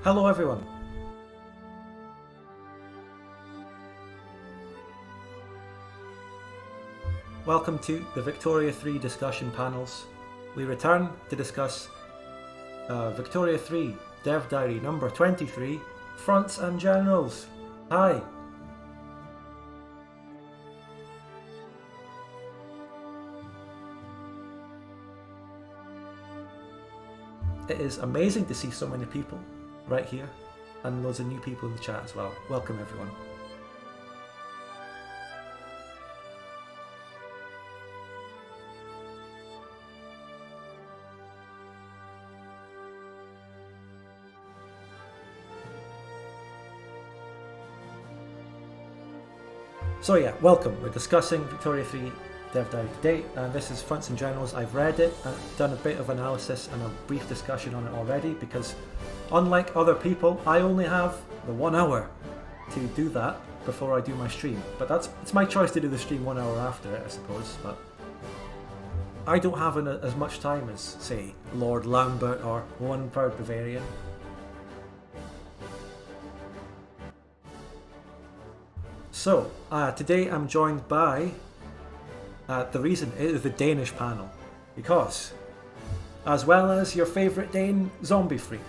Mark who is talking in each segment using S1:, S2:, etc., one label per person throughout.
S1: Hello everyone. Welcome to the Victoria 3 discussion panels. We return to discuss Victoria 3 Dev Diary number 23, Fronts and Generals. Hi. It is amazing to see so many people right here and loads of new people in the chat as well. Welcome everyone. So yeah, welcome. We're discussing Victoria 3 Dev Diary today, and this is Fronts and Generals. I've read it and done a bit of analysis and a brief discussion on it already because unlike other people, I only have the 1 hour to do that before I do my stream. But it's my choice to do the stream 1 hour after it, I suppose. But I don't have as much time as, say, Lord Lambert or One Proud Bavarian. So, today I'm joined by, the reason is the Danish panel, because, as well as your favourite Dane, Zombie Freak,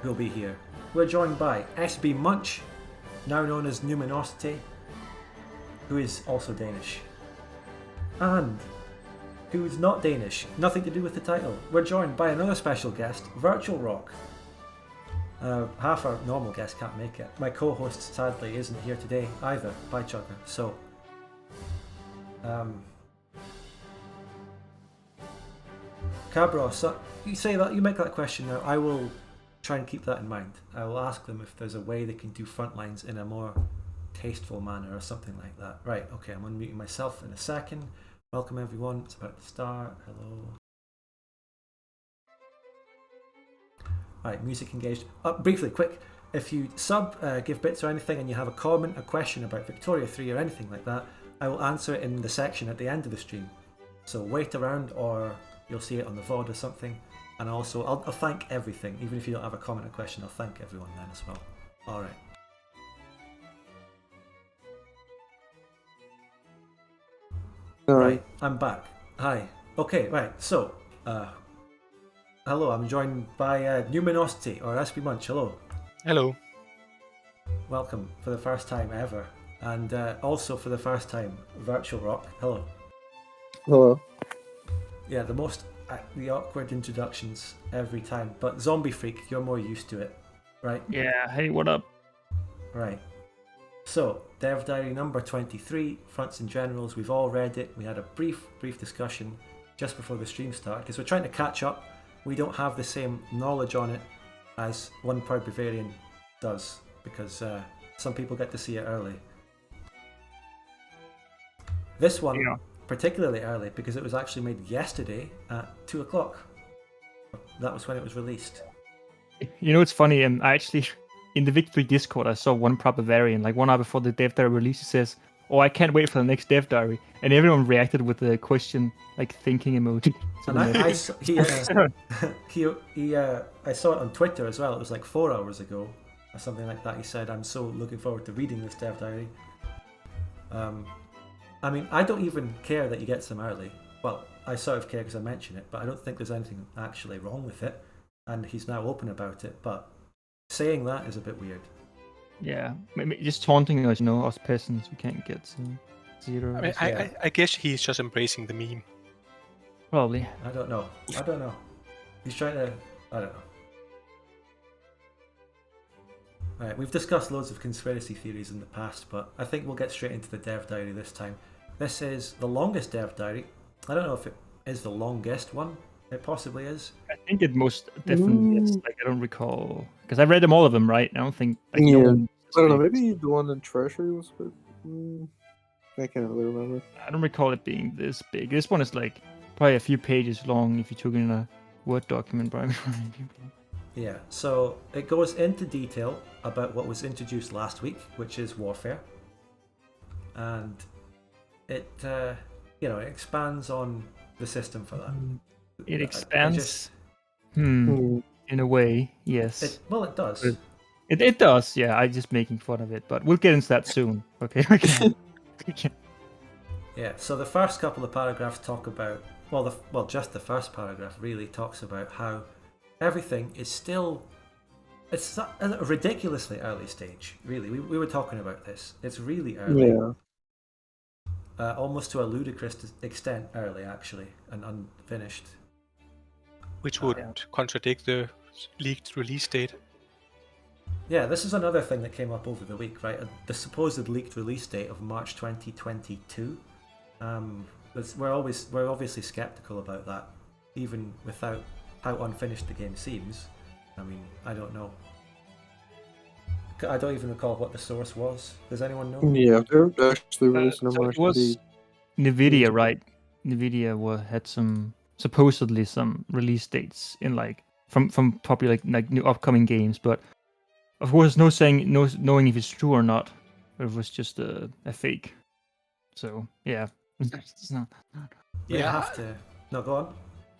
S1: who'll be here, we're joined by sbmunch, now known as Numinosity, who is also Danish, and who's not Danish, nothing to do with the title. We're joined by another special guest, virtualrock. Half our normal guests can't make it. My co-host sadly isn't here today either, bye Chugger. So, Cabros, so you make that question now. I will try and keep that in mind. I will ask them if there's a way they can do front lines in a more tasteful manner or something like that. Right, okay, I'm unmuting myself in a second. Welcome everyone, it's about to start. Hello. Alright, music engaged. Briefly, quick, if you give bits or anything and you have a comment, a question about Victoria 3 or anything like that, I will answer it in the section at the end of the stream. So wait around or you'll see it on the VOD or something. And also, I'll thank everything. Even if you don't have a comment or question, I'll thank everyone then as well. Alright. Right, I'm back. Hi. Okay, right, so, hello, I'm joined by Numinosity, or sbmunch. Hello.
S2: Hello.
S1: Welcome for the first time ever. And also for the first time, virtualrock. Hello.
S3: Hello.
S1: Yeah, the awkward introductions every time. But Zombie Freak, you're more used to it, right?
S2: Yeah, hey, what up?
S1: Right. So, Dev Diary number 23, Fronts and Generals. We've all read it. We had a brief discussion just before the stream started because we're trying to catch up. We don't have the same knowledge on it as One Proud Bavarian does because some people get to see it early. This one particularly early because it was actually made yesterday at 2 o'clock. That was when it was released.
S2: You know, it's funny, and I actually, in the Vic3 Discord, I saw One Proper Variant, like 1 hour before the Dev Diary release, he says, "Oh, I can't wait for the next Dev Diary," and everyone reacted with the question, like thinking emoji.
S1: And I saw it on Twitter as well. It was like 4 hours ago or something like that. He said, "I'm so looking forward to reading this Dev Diary." I mean, I don't even care that he gets them early. Well, I sort of care because I mention it, but I don't think there's anything actually wrong with it. And he's now open about it, but saying that is a bit weird.
S2: Yeah, maybe just taunting us, us peasants, we can't get 0.
S4: I mean, I guess he's just embracing the meme.
S2: Probably.
S1: I don't know. He's trying to... I don't know. Right, we've discussed loads of conspiracy theories in the past, but I think we'll get straight into the Dev Diary this time. This is the longest Dev Diary. I don't know if it is the longest one. It possibly is.
S2: I think it most definitely is. Like, I don't recall... Because I read them all of them, right? I don't think... Like,
S3: I don't know, maybe the one in Treasury was a bit... I can't really remember.
S2: I don't recall it being this big. This one is like probably a few pages long if you took it in a Word document, probably.
S1: Yeah, so it goes into detail about what was introduced last week, which is warfare. And it, it expands on the system for that.
S2: It expands in a way, yes.
S1: It does.
S2: It does, yeah. I'm just making fun of it, but we'll get into that soon. Okay. Okay.
S1: Yeah, so the first couple of paragraphs talk about, just the first paragraph really talks about how everything is still, it's at a ridiculously early stage, really. We were talking about this. It's really early.
S3: Yeah.
S1: Almost to a ludicrous extent early, actually, and unfinished.
S4: Which would contradict the leaked release date.
S1: Yeah, this is another thing that came up over the week, right? The supposed leaked release date of March 2022. We're obviously skeptical about that, even without how unfinished the game seems. I mean, I don't know. I don't even recall what the source was. Does anyone know?
S3: Yeah, they're actually releasing a
S2: So
S3: March
S2: it was Nvidia, right? Nvidia had supposedly some release dates in from popular like new upcoming games, but of course no knowing if it's true or not. It was just a fake. So yeah, it's not.
S1: They have to. No, go on.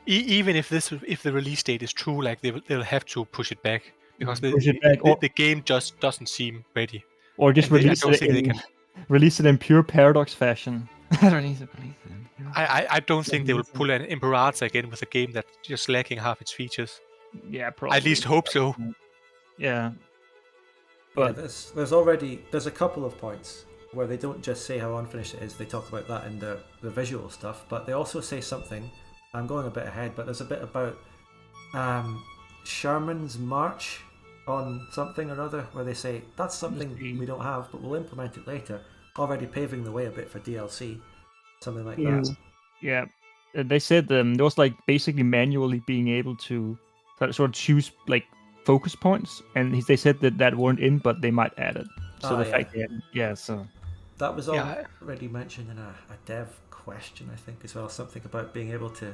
S4: Even if the release date is true, like they'll have to push it back because
S2: Push it back,
S4: the game just doesn't seem ready.
S2: Or just
S4: And I
S2: release
S4: don't
S2: it
S4: think they
S2: in
S4: can.
S2: release it in pure paradox fashion. I don't need to release it.
S4: I don't think they will pull an Imperator again with a game that's just lacking half its features.
S2: Yeah,
S4: I
S2: probably.
S4: at least hope so.
S2: Yeah.
S1: But there's a couple of points where they don't just say how unfinished it is. They talk about that in the visual stuff, but they also say something. I'm going a bit ahead, but there's a bit about Sherman's march on something or other, where they say that's something we don't have, but we'll implement it later, already paving the way a bit for DLC, something like that.
S2: Yeah, they said there was like basically manually being able to sort of choose like focus points, and they said that weren't in, but they might add it. So so
S1: that was already mentioned in a dev question, I think, as well. Something about being able to.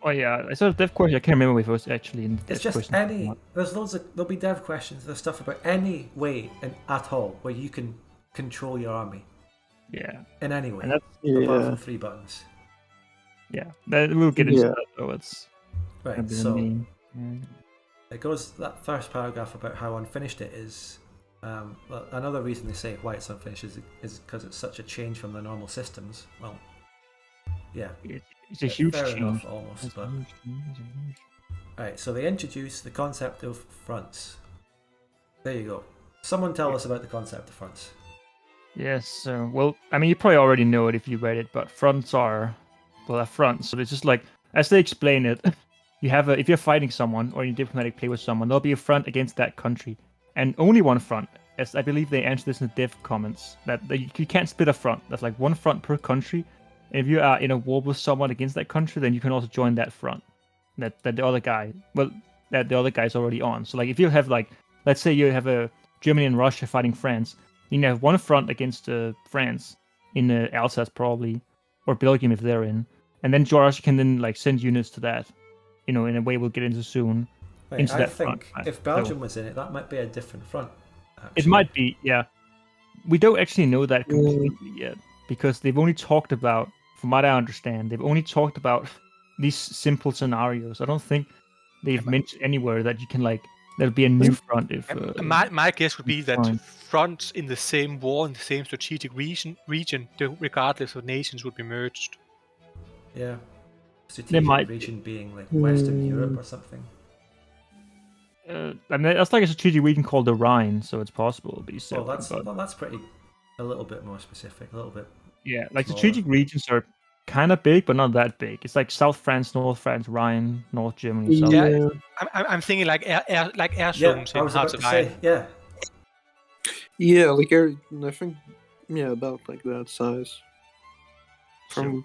S2: Oh yeah, I saw a dev question. I can't remember if it was actually in.
S1: It's just there'll be dev questions. There's stuff about any way at all where you can control your army.
S2: Yeah.
S1: In any way,
S3: apart
S1: from 3 buttons.
S2: Yeah, we'll get into that though. It's
S1: right. So it goes that first paragraph about how unfinished it is. Another reason they say why it's unfinished is because it's such a change from the normal systems. Well, yeah,
S2: it's a huge
S1: fair
S2: change.
S1: enough, almost. But right, so they introduce the concept of fronts. There you go. Someone tell us about the concept of fronts.
S2: Yes, well, I mean, you probably already know it if you read it, but fronts are, a front. So it's just like, as they explain it, you have if you're fighting someone or in diplomatic play with someone, there'll be a front against that country, and only one front. As I believe they answered this in the dev comments, that you can't split a front. That's like one front per country, and if you are in a war with someone against that country, then you can also join that front. That the other guy, that the other guy's already on. So like, if you have let's say you have a Germany and Russia fighting France. You can have one front against France in Alsace probably, or Belgium if they're in, and then Georgia can then send units to that, in a way we'll get into soon.
S1: Right, I think if Belgium was in it, that might be a different front. Actually.
S2: It might be, yeah. We don't actually know that completely yet, because they've only talked about, from what I understand, they've only talked about these simple scenarios. I don't think they've mentioned anywhere that you can there'll be a new front if.
S4: My guess would be that fronts in the same war in the same strategic region, regardless of nations, would be merged.
S1: Yeah, strategic region being Western Europe or something.
S2: I mean, that's like a strategic region called the Rhine, so it's possible to be separate.
S1: That's pretty, a little bit more specific, a little bit.
S2: Yeah, strategic regions are kind of big, but not that big. It's like South France, North France, Rhine, North Germany. South
S4: France. I'm thinking air zones in Hearts of Iron.
S1: Yeah,
S3: I think about that size. From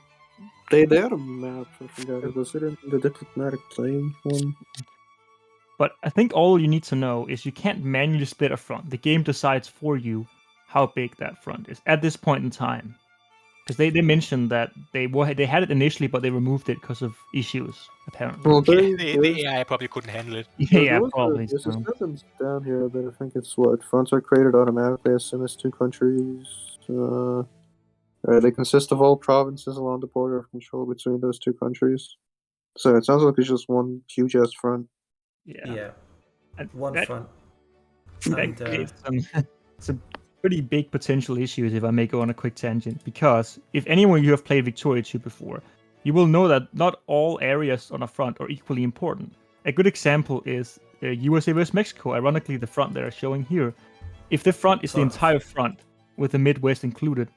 S3: they had a map. I forgot. Was it in the diplomatic playing one?
S2: But I think all you need to know is you can't manually split a front. The game decides for you how big that front is at this point in time. Because they mentioned that they had it initially, but they removed it because of issues, apparently.
S3: Well,
S4: the AI probably couldn't handle it.
S2: Yeah, probably.
S3: There's a sentence down here that I think it's fronts are created automatically as soon as 2 countries. They consist of all provinces along the border of control between those 2 countries. So it sounds like it's just one huge ass front.
S1: Yeah. One front. And,
S2: That creates some pretty big potential issues, if I may go on a quick tangent, because if anyone you have played Victoria 2 before, you will know that not all areas on a front are equally important. A good example is USA vs Mexico, ironically the front that are showing here. If the front is the
S1: Sort of.
S2: entire front, with the Midwest included,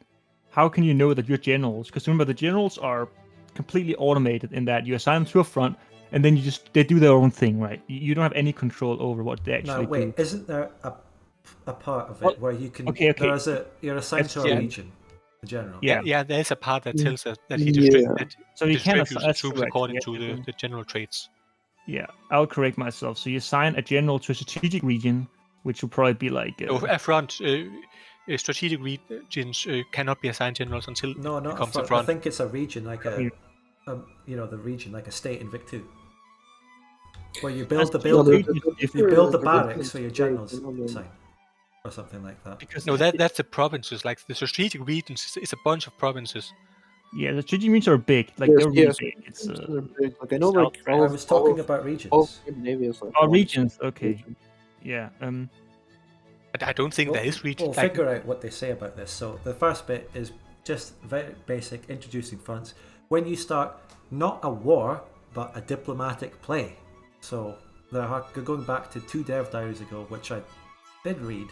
S2: how can you know that your generals, because remember the generals are completely automated in that you assign them to a front, and then they do their own thing, right? You don't have any control over what they actually
S1: now, wait,
S2: do.
S1: isn't there a part of it
S2: Well,
S1: where you can...
S2: okay.
S1: You're assigned
S2: That's
S1: to a
S2: true.
S1: region, the general.
S2: Yeah.
S4: There's a part that tells us that he
S3: Yeah.
S2: So you can
S4: distributes the
S2: that's
S4: troops
S2: true,
S4: according
S2: actually,
S4: to
S2: yeah.
S4: the general traits.
S2: Yeah, I'll correct myself. So you assign a general to a strategic region, which will probably be like.
S4: So a front, strategic regions cannot be assigned generals until
S1: No,
S4: it
S1: not a
S4: becomes a
S1: front. I
S4: front.
S1: think it's a region, like
S2: I mean,
S1: the region, like a state in Vic2. Where you build
S2: that's
S1: the
S2: true.
S1: building,
S2: Regions
S1: you
S2: differ,
S1: build the
S3: the
S1: barracks
S3: regions
S1: for your
S3: state,
S1: generals
S3: you know, the-
S1: sign, or something like that.
S2: because
S4: No, that's the provinces. Like the strategic regions is a bunch of provinces.
S2: yeah, the strategic regions are big. Like they're really
S3: yes,
S2: big. It's
S3: they're big. Like I know,
S2: South
S3: like
S2: France.
S1: I was talking about
S3: all
S1: regions.
S3: of Scandinavia is like one
S2: regions. Okay,
S3: region.
S2: yeah.
S4: I don't think there is regions.
S1: We'll figure out what they say about this. So the first bit is just very basic, introducing fronts. When you start not a war, but a diplomatic play. So going back to 2 dev diaries ago, which I did read.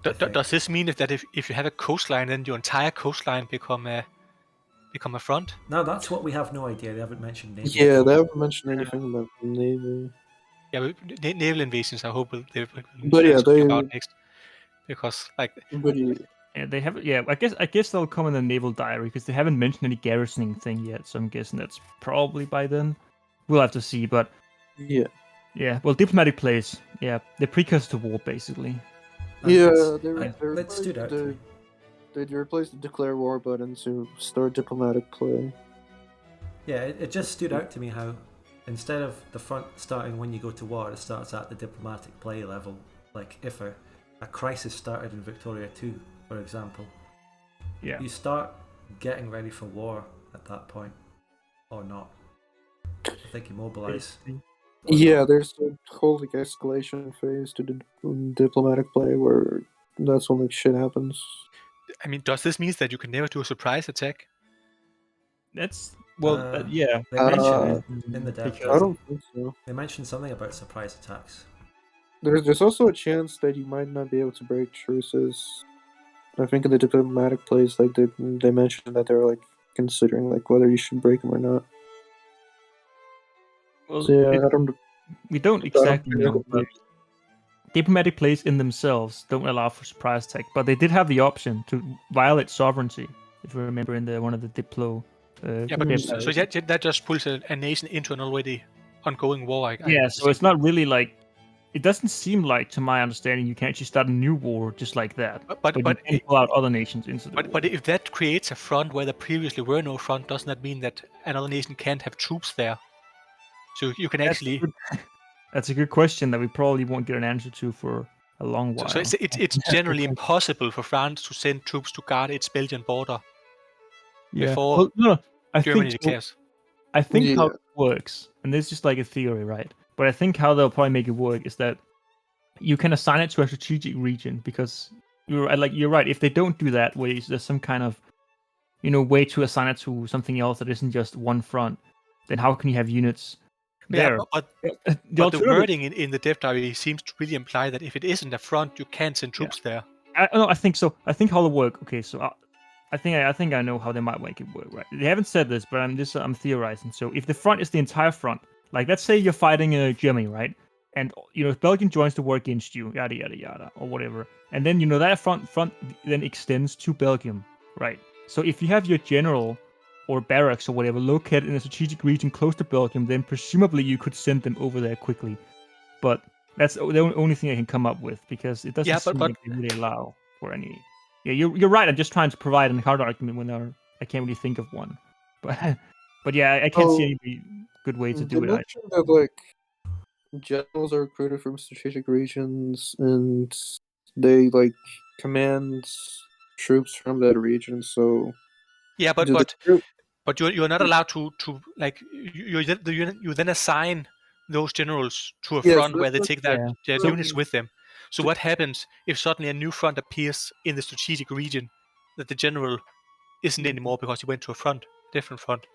S4: Does this mean that if you have a coastline, then your entire coastline become a front?
S1: Now that's what we have no idea. They haven't mentioned naval.
S3: Yeah, they haven't mentioned anything about the Navy.
S4: Yeah, but naval invasions. I hope they
S3: But yeah,
S4: talk about next, because like
S3: But
S2: Yeah, they have. Yeah, I guess they'll come in the naval diary because they haven't mentioned any garrisoning thing yet. So I'm guessing that's probably by then. We'll have to see, but
S3: yeah,
S2: well, diplomatic plays. Yeah, the precursor to war, basically.
S1: And
S3: yeah,
S1: it stood out to me.
S3: they replaced the declare war button to start diplomatic play.
S1: Yeah, it just stood out to me how instead of the front starting when you go to war, it starts at the diplomatic play level. Like if a crisis started in Victoria 2, for example,
S2: Yeah,
S1: you start getting ready for war at that point, or not. I think you mobilize.
S3: Yeah, there's a whole like escalation phase to the diplomatic play where that's when like shit happens.
S4: I mean, does this mean that you can never do a surprise attack?
S2: that's yeah.
S1: They mentioned it in the dev.
S2: because-
S3: I don't think so.
S1: They mentioned something about surprise attacks.
S3: There's also a chance that you might not be able to break truces. I think in the diplomatic plays, like they mentioned that they're like considering like whether you should break them or not.
S2: Well,
S3: So yeah,
S2: we don't exactly know, but diplomatic plays in themselves don't allow for surprise attack, but they did have the option to violate sovereignty. If you remember in one of the Diplo.
S4: Yeah, but so that just pulls a nation into an already ongoing war.
S2: So it's not really like. It doesn't seem like, to my understanding, you can actually start a new war just like that.
S4: But
S2: you can pull out other nations into the war.
S4: But if that creates a front where there previously were no front, doesn't that mean that another nation can't have troops there? So you can actually.
S2: That's a good question that we probably won't get an answer to for a long while.
S4: So it's generally impossible for France to send troops to guard its Belgian border before Germany declares.
S2: I think how it works, and this is just like a theory, right? But I think how they'll probably make it work is that you can assign it to a strategic region because you're right. If they don't do that, where there's some kind of way to assign it to something else that isn't just one front, then how can you have units there?
S4: But the wording in the dev diary seems to really imply that if it isn't a front, you can't send troops there.
S2: I think so. I think how it'll work. Okay, so I think I know how they might make it work. Right? They haven't said this, but I'm theorizing. So if the front is the entire front, like let's say you're fighting Germany, right? And if Belgium joins the war against you, yada yada yada, or whatever, and then that front then extends to Belgium, right? So if you have your general or barracks or whatever located in a strategic region close to Belgium, then presumably you could send them over there quickly. But that's the only thing I can come up with because it doesn't seem like they really allow for any. Yeah, you're right. I'm just trying to provide a counter argument when I can't really think of one. But yeah, I can't see any good way to do it.
S3: Mentioned that like generals are recruited from strategic regions and they like command troops from that region. So
S4: yeah, but you're not allowed to like you then assign those generals to a front where they take their units with them. So what happens if suddenly a new front appears in the strategic region that the general isn't anymore because he went to a different front?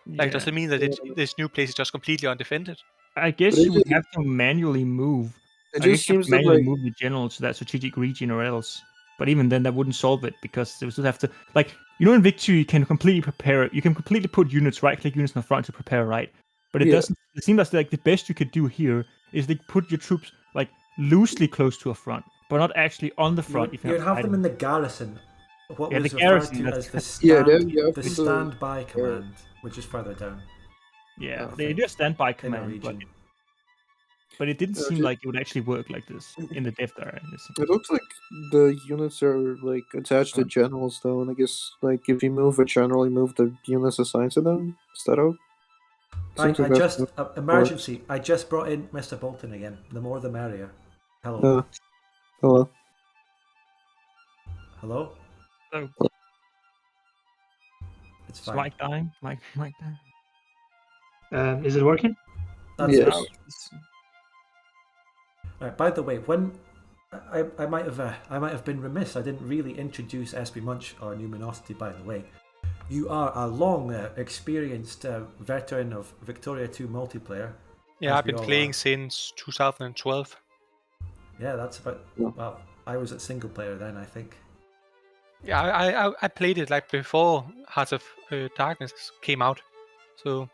S4: Like, does it mean that this new place is just completely undefended?
S2: I guess
S3: But
S2: you would have to manually move.
S3: It
S2: I guess
S3: just
S2: you have
S3: seems
S2: to
S3: that
S2: manually
S3: like
S2: move the general to that strategic region or else. But even then, that wouldn't solve it because they would still have to, like, you know, in Vic3 you can completely prepare. You can completely put units, right-click units in the front to prepare, right? But it
S3: Yeah.
S2: doesn't. It seems like the best you could do here is they put your troops like loosely close to a front, but not actually on the front. If you're
S1: You'd
S2: not
S1: have them
S2: fighting.
S1: in the garrison. What
S2: Yeah,
S1: was
S2: the
S1: referred
S2: garrison,
S1: to
S2: that's-
S1: as the
S3: Yeah,
S1: stand,
S3: you have
S1: the
S3: to-
S1: standby command, which is further down.
S2: Yeah,
S1: I
S2: they
S1: think,
S2: do a standby
S1: in a
S2: command, but
S1: region.
S2: it didn't
S3: Yeah,
S2: seem
S3: ju-
S2: like it would actually work like this in the depth area.
S3: It looks like the units are like attached to generals though, and I guess like if you move a general, you move the units assigned to them instead of. Seems like that's how it
S1: emergency. I just brought in Mr. Bolton again. The more the merrier. Hello.
S3: works. Hello.
S1: Hello.
S2: So,
S1: It's
S2: is
S1: fine.
S2: Mike dying? Mike dying?
S5: Is it working?
S1: That's
S3: Yes.
S1: it. Right, by the way, when I might have been remiss. I didn't really introduce sbmunch or Numinosity. By the way, you are a long, experienced veteran of Victoria 2 multiplayer.
S4: Yeah,
S1: as
S4: I've
S1: we
S4: been
S1: all
S4: playing
S1: are.
S4: since 2012.
S1: Yeah, that's about.
S3: Yeah.
S1: Well, I was at single player then, I think.
S4: Yeah, I played it like before Hearts of Darkness came out, so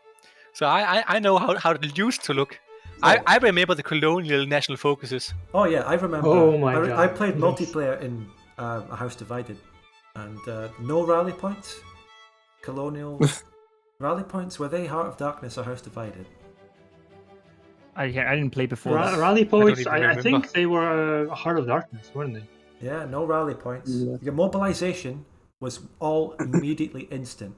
S4: I know how it used to look. I remember the colonial national focuses.
S1: Oh yeah, I remember.
S5: Oh my
S1: I
S5: God.
S1: played
S5: Yes.
S1: multiplayer in A House Divided, and no rally points. Colonial rally points, were they Heart of Darkness or House Divided?
S2: I didn't play before. this.
S5: Rally points,
S4: even
S5: I
S4: remember.
S5: think they were Heart of Darkness, weren't they?
S1: Yeah, no rally points.
S3: Yeah.
S1: Your mobilization was all immediately instant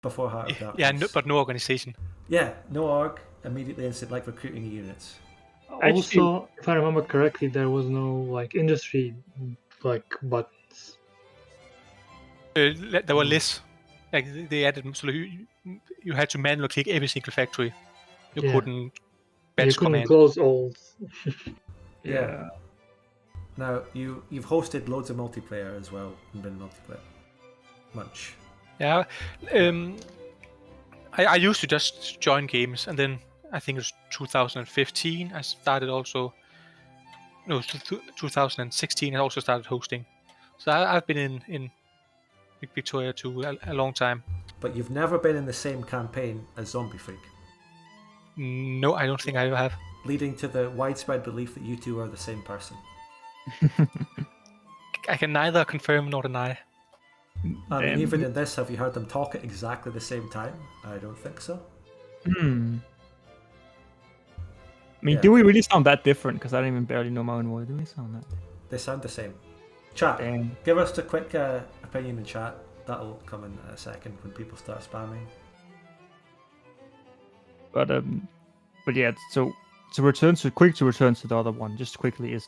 S1: before Heart of Darkness.
S4: Yeah, but no organization.
S1: Yeah, no org, immediately instant, like recruiting units.
S5: Also, if I remember correctly, there was no like industry like buttons.
S4: There were less. Like they added, so you had to manually click every single factory. You
S5: Yeah.
S4: couldn't
S5: You
S4: batch
S5: couldn't
S4: command.
S5: close all.
S1: Yeah. Now you've hosted loads of multiplayer as well and been multiplayer. Much.
S4: Yeah, I used to just join games, and then I think it was 2015. I started also. No, 2016. I also started hosting. So I've been in Victoria 2 a long time.
S1: But you've never been in the same campaign as Zombie Freak,
S4: No, I don't think I have.
S1: leading to the widespread belief that you two are the same person.
S4: I can neither confirm nor deny.
S1: I mean, even in this, have you heard them talk at exactly the same time? I don't think so.
S2: I mean,
S1: Yeah.
S2: do we really sound that different? Because I don't even barely know my own voice. Do we sound that?
S1: They sound the same. Chat,
S2: Damn.
S1: give us a quick opinion in chat. That'll come in a second when people start spamming.
S2: But yeah. So to return to the other one, just quickly is.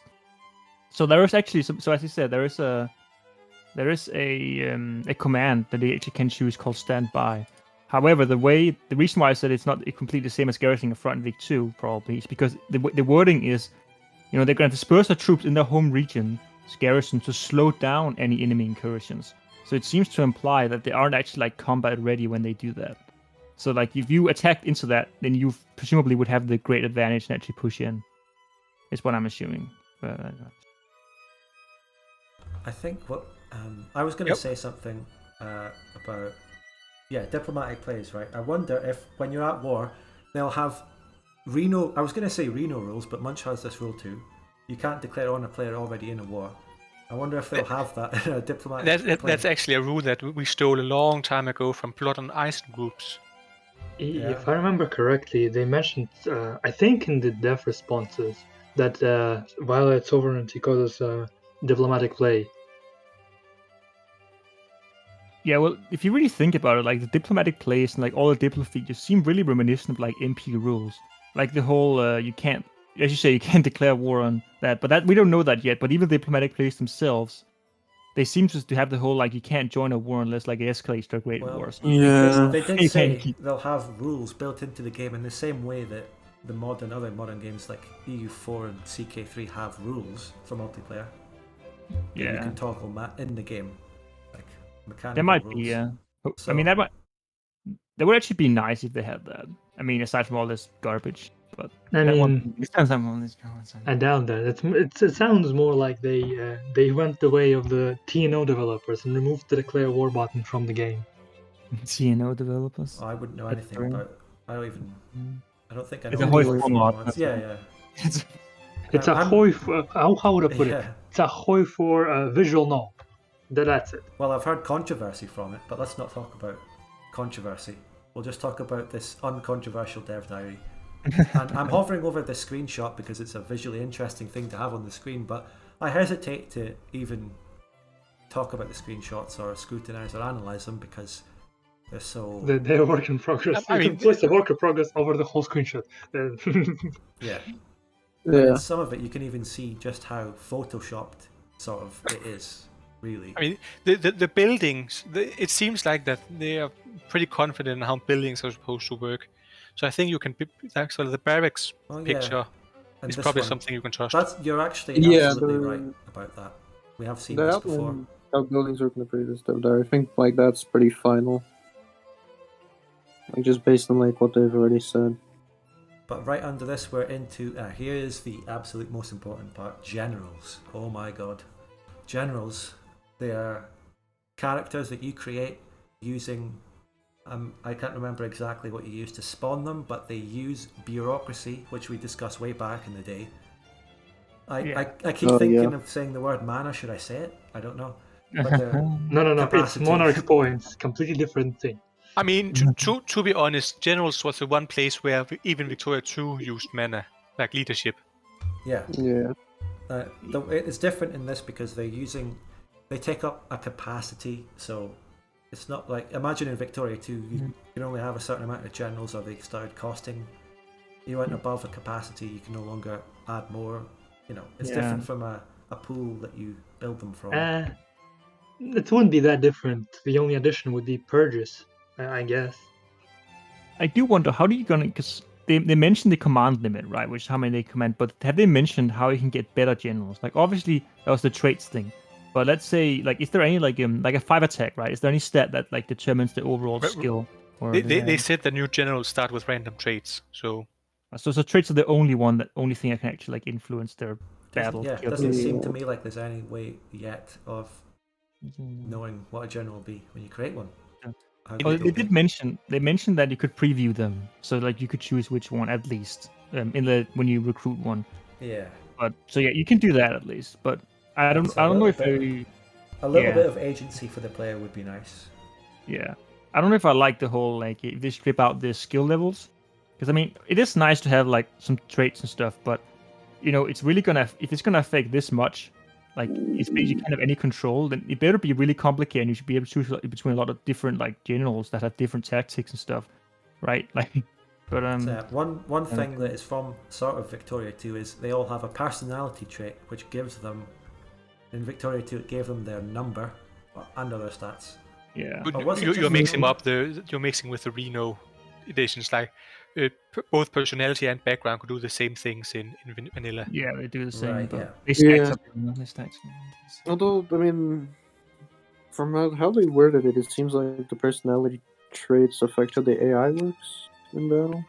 S2: So there is actually so as you said, there is a command that they actually can choose called standby. However, the reason why I said it's not completely the same as garrisoning a front Vic 2 probably is because the wording is, you know, they're going to disperse their troops in their home region garrison to slow down any enemy incursions. So it seems to imply that they aren't actually like combat ready when they do that. So like if you attacked into that, then you presumably would have the great advantage and actually push in. Is what I'm assuming.
S1: I think what I was going to say something about diplomatic plays, right? I wonder if when you're at war, they'll have Reno. I was going to say Reno rules, but Munch has this rule too. You can't declare on a player already in a war. I wonder if they'll have that in a diplomatic play.
S4: That's actually a rule that we stole a long time ago from Blood and Ice groups.
S5: If I remember correctly, they mentioned, I think in the dev responses, that violate sovereignty causes diplomatic play.
S2: Yeah, well, if you really think about it, like the diplomatic plays and like all the diplo features seem really reminiscent of like MP rules. Like the whole you can't, as you say, you can't declare war on that. But that we don't know that yet. But even the diplomatic plays themselves, they seem to have the whole like you can't join a war unless like it escalates to a great war.
S3: Yeah.
S1: They did say they'll have rules built into the game in the same way that other modern games like EU4 and CK3 have rules for multiplayer.
S2: Yeah,
S1: you can toggle in the game, like mechanical
S2: there might
S1: rules.
S2: be. Yeah,
S1: So,
S2: I mean that would actually be nice if they had that. I mean, aside from all this garbage, but
S5: I mean, I doubt that. It sounds more like they went the way of the TNO developers and removed the declare war button from the game.
S2: TNO developers.
S1: I wouldn't know anything about. I don't think I know.
S2: It's a
S1: what
S2: Hoi 4 mod.
S1: Yeah.
S5: It's a Hoi. How would I put
S1: Yeah.
S5: it? It's a Hoi for visual no. That's it.
S1: Well, I've heard controversy from it, but let's not talk about controversy. We'll just talk about this uncontroversial dev diary. And I'm hovering over this screenshot because it's a visually interesting thing to have on the screen, but I hesitate to even talk about the screenshots or scrutinize or analyze them because they're so...
S5: They're a work in progress.
S4: I
S5: You
S4: mean,
S5: can place a work in progress over the whole screenshot.
S1: Yeah.
S3: Yeah.
S1: In some of it, you can even see just how photoshopped sort of it is, really.
S4: I mean, the buildings. It seems like that they are pretty confident in how buildings are supposed to work. So I think you can actually the barracks picture
S1: And
S4: is
S1: this
S4: probably
S1: one,
S4: something you can trust.
S1: You're actually
S3: Yeah,
S1: absolutely
S3: the-
S1: right about that. We have seen
S3: The
S1: this
S3: outline
S1: before.
S3: how buildings work in the previous dev diary, I think like that's pretty final. Like just based on like what they've already said.
S1: But right under this, we're into here is the absolute most important part: generals. Oh my god, generals! They are characters that you create using. I can't remember exactly what you use to spawn them, but they use bureaucracy, which we discussed way back in the day. I keep thinking of saying the word mana. Should I say it? I don't know. But
S5: No.
S1: capacity.
S5: It's monarch points. Completely different thing.
S4: I mean, to be honest, generals was the one place where even Victoria 2 used mana, like leadership.
S1: Yeah.
S3: Yeah.
S1: It's different in this because they take up a capacity, so it's not like, imagine in Victoria 2 you can only have a certain amount of generals or they started costing. You went above a capacity, you can no longer add more. It's different from a pool that you build them from.
S5: It wouldn't be that different. The only addition would be purges, I guess.
S2: I do wonder how do you gonna, because they mentioned the command limit, right? Which is how many they command, but have they mentioned how you can get better generals? Like obviously that was the traits thing, but let's say like is there any like a 5 attack, right? Is there any stat that like determines the overall skill? Or
S4: They said the new generals start with random traits, so
S2: traits are the only thing I can actually like influence their battle.
S1: It doesn't seem to me like there's any way yet of knowing what a general will be when you create one.
S2: They mentioned that you could preview them, so like you could choose which one at least when you recruit one.
S1: Yeah.
S2: But so yeah, you can do that at least. But I don't know if
S1: a little bit of agency for the player would be nice.
S2: Yeah, I don't know if I like the whole like if they strip out the skill levels, because I mean it is nice to have like some traits and stuff, but it's really if it's gonna affect this much. Like it's basically kind of any control, then it better be really complicated. And you should be able to choose between a lot of different like generals that have different tactics and stuff, right? Like, but
S1: one thing that is from sort of Victoria 2 is they all have a personality trait, which gives them. In Victoria 2, it gave them their number and other stats.
S2: Yeah,
S4: but you're mixing up you're mixing with the Reno editions, like both personality and background could do the same things in vanilla.
S2: Yeah, they do the same.
S1: Right,
S2: but
S1: yeah.
S2: They stacks.
S3: Although, I mean, from how they worded it, it seems like the personality traits affect how the AI works in battle.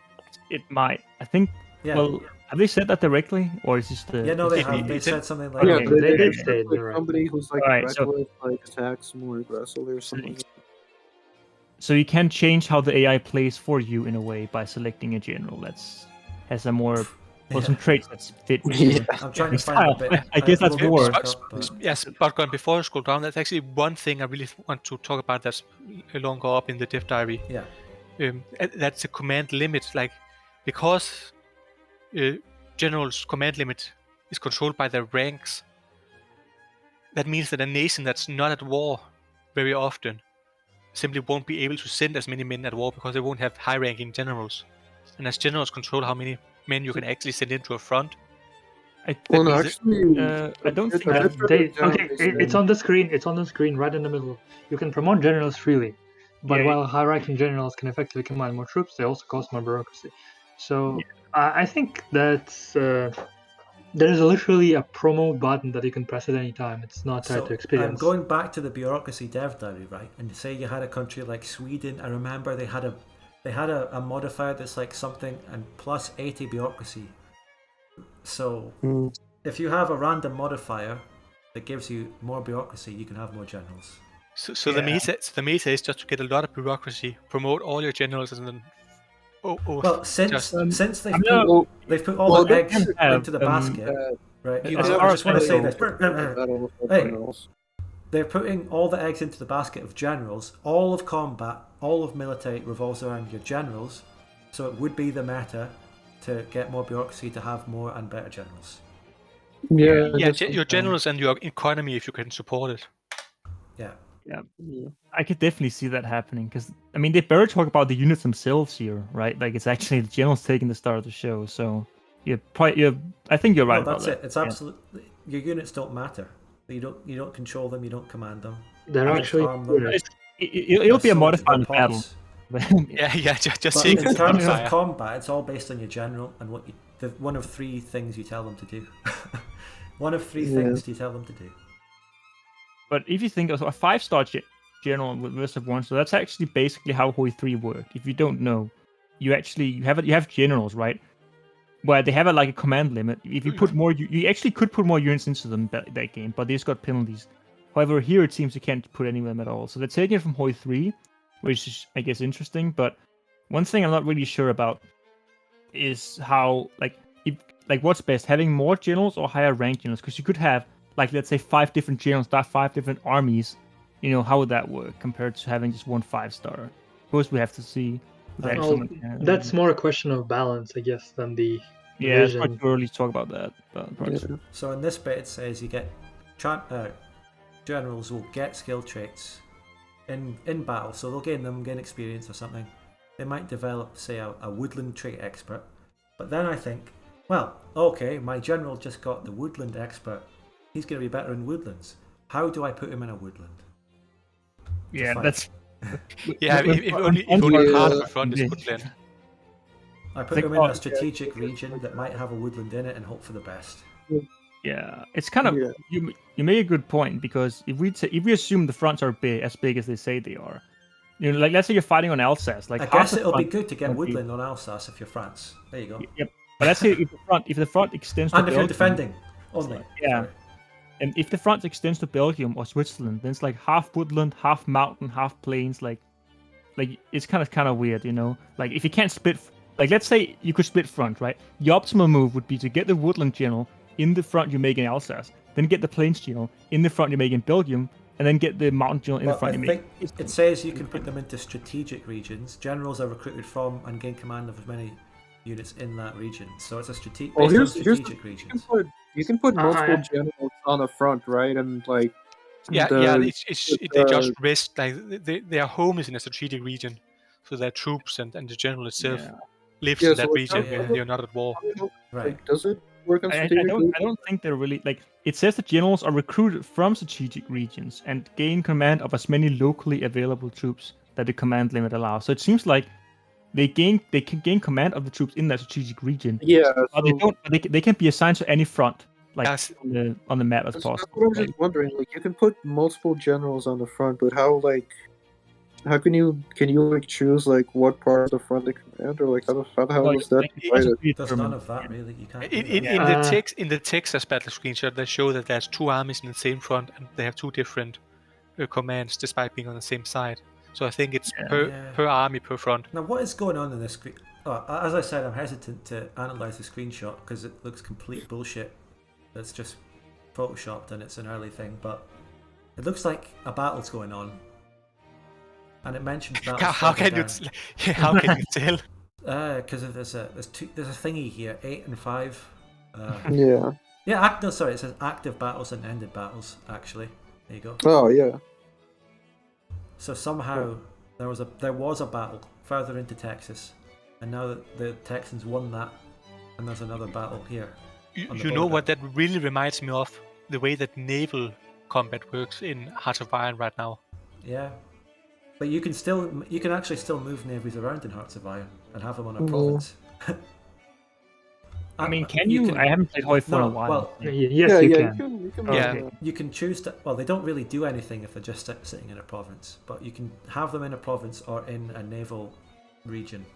S2: It might. I think.
S1: Yeah.
S2: Well, have they said that directly, or is this the?
S1: Yeah, no, they have. They said something like.
S3: Yeah,
S5: they
S3: said like somebody who's like reckless, like attacks more aggressively or something.
S2: So you can change how the AI plays for you in a way by selecting a general that's has a more some traits that fit with your
S1: I'm trying to find a bit.
S2: I guess that's more.
S4: Yes, but before I scroll down, that's actually one thing I really want to talk about that's longer up in the dev diary.
S1: Yeah.
S4: That's the command limit, like because general's command limit is controlled by their ranks. That means that a nation that's not at war very often simply won't be able to send as many men at war because they won't have high-ranking generals. And as generals control how many men you can actually send into a front.
S2: I don't think
S5: it's on the screen. It's on the screen right in the middle. You can promote generals freely, but while high-ranking generals can effectively command more troops, they also cost more bureaucracy. So I think that's there's literally a promo button that you can press at any time. It's not tied to
S1: So
S5: experience.
S1: going back to the bureaucracy dev diary, right? And say you had a country like Sweden. I remember they had a modifier that's like something and plus 80 bureaucracy. So if you have a random modifier that gives you more bureaucracy, you can have more generals.
S4: So the meta is just to get a lot of bureaucracy, promote all your generals, and then
S1: Well, since they've put all
S3: well,
S1: the
S3: they
S1: eggs into the basket, right?
S3: You
S1: I
S3: have
S1: just want to say this.
S3: battle of
S1: Hey.
S3: generals.
S1: They're putting all the eggs into the basket of generals. All of combat, all of military revolves around your generals. So it would be the meta to get more bureaucracy to have more and better generals.
S3: Yeah,
S4: your generals and your economy if you can support it.
S1: Yeah.
S2: I could definitely see that happening because I mean they better talk about the units themselves here, right? Like it's actually the generals taking the start of the show. So I think you're right.
S1: No, that's
S2: about
S1: it.
S2: that.
S1: It's absolutely your units don't matter. You don't control them. You don't command them.
S5: They're
S1: You
S5: actually
S1: arm them.
S2: It'll be a modified
S1: They're
S2: battle.
S1: pods.
S4: Just
S1: But
S4: seeing
S1: in
S4: the
S1: terms of
S4: modifier.
S1: combat, it's all based on your general and what one of three things you tell them to do. One of three things you tell them to do.
S2: But if you think of a 5-star general versus 1, so that's actually basically how Hoi 3 worked. If you don't know, you have generals, right? Where they have like a command limit. If you put more, you actually could put more units into them that game, but they just got penalties. However, here it seems you can't put any of them at all. So they're taking it from Hoi 3, which is I guess interesting. But one thing I'm not really sure about is how what's best, having more generals or higher rank generals? Because you could have like let's say 5 different generals, that 5 different armies. You know, how would that work compared to having just one 5-star? Of course, we have to see.
S5: That's more a question of balance, I guess, than the
S2: it's
S5: vision.
S2: quite too early to talk about that.
S1: So in this bit, it says you get generals will get skill traits in battle, so they'll gain experience or something. They might develop, say, a woodland trait expert. But then I think, well, okay, my general just got the woodland expert. He's going to be better in woodlands. How do I put him in a woodland?
S2: Yeah, that's.
S4: If only part of the front is woodland.
S1: I put him in a strategic region that might have a woodland in it and hope for the best.
S2: Yeah, it's kind of you make a good point because if we assume the fronts are as big as they say they are, you know, like let's say you're fighting on Alsace, like
S1: I guess it'll be good to get woodland on Alsace if you're France. There you go.
S2: Yep. But let's say if the front extends to
S1: and if
S2: Belgium,
S1: you're defending only.
S2: Yeah.
S1: Sorry.
S2: And if the front extends to Belgium or Switzerland, then it's like half woodland, half mountain, half plains. Like it's kind of weird, you know. Like if you can't split, like let's say you could split front, right? The optimal move would be to get the woodland general in the front you make in Alsace, then get the plains general in the front you make in Belgium, and then get the mountain general in the front you make.
S1: It says you can put them into strategic regions. Generals are recruited from and gain command of as many units in that region. So it's a strategic regions.
S3: You can put multiple generals on the front, right? And like
S4: they just rest like their home is in a strategic region, so their troops and the general itself lives in that region and you're not at war.
S1: Right?
S3: Like, does it work on
S2: I
S3: strategic?
S2: I don't think they're really like. It says the generals are recruited from strategic regions and gain command of as many locally available troops that the command limit allows. So it seems like they can gain command of the troops in that strategic region.
S3: Yeah,
S2: they can be assigned to any front, like on the map as possible.
S3: That's what I was just wondering. Like, you can put multiple generals on the front, but how can you like choose like what part of the front they command, or like how the hell is that divided?
S1: There's none of that really. You can't.
S4: In the Texas battle screenshot, they show that there's 2 armies in the same front and they have 2 different commands despite being on the same side. So I think it's per army per front.
S1: Now, what is going on in this screen? As I said, I'm hesitant to analyze the screenshot because it looks complete bullshit. It's just photoshopped and it's an early thing, but it looks like a battle's going on, and it mentions that.
S4: How can you tell?
S1: Because there's a thingy here, 8 and 5.
S3: Yeah.
S1: Yeah. It says active battles and ended battles. Actually, there you go.
S3: Oh yeah.
S1: So somehow there was a battle further into Texas, and now that the Texans won that, and there's another battle here.
S4: You know what that really reminds me of? The way that naval combat works in Hearts of Iron right now.
S1: Yeah, but you can actually still move navies around in Hearts of Iron and have them on a province.
S2: I mean, can you? I haven't played Hoi 4 in a while.
S1: Well,
S5: Yes, you can.
S3: You can
S4: Yeah.
S3: make that.
S1: you can choose to. Well, they don't really do anything if they're just sitting in a province, but you can have them in a province or in a naval region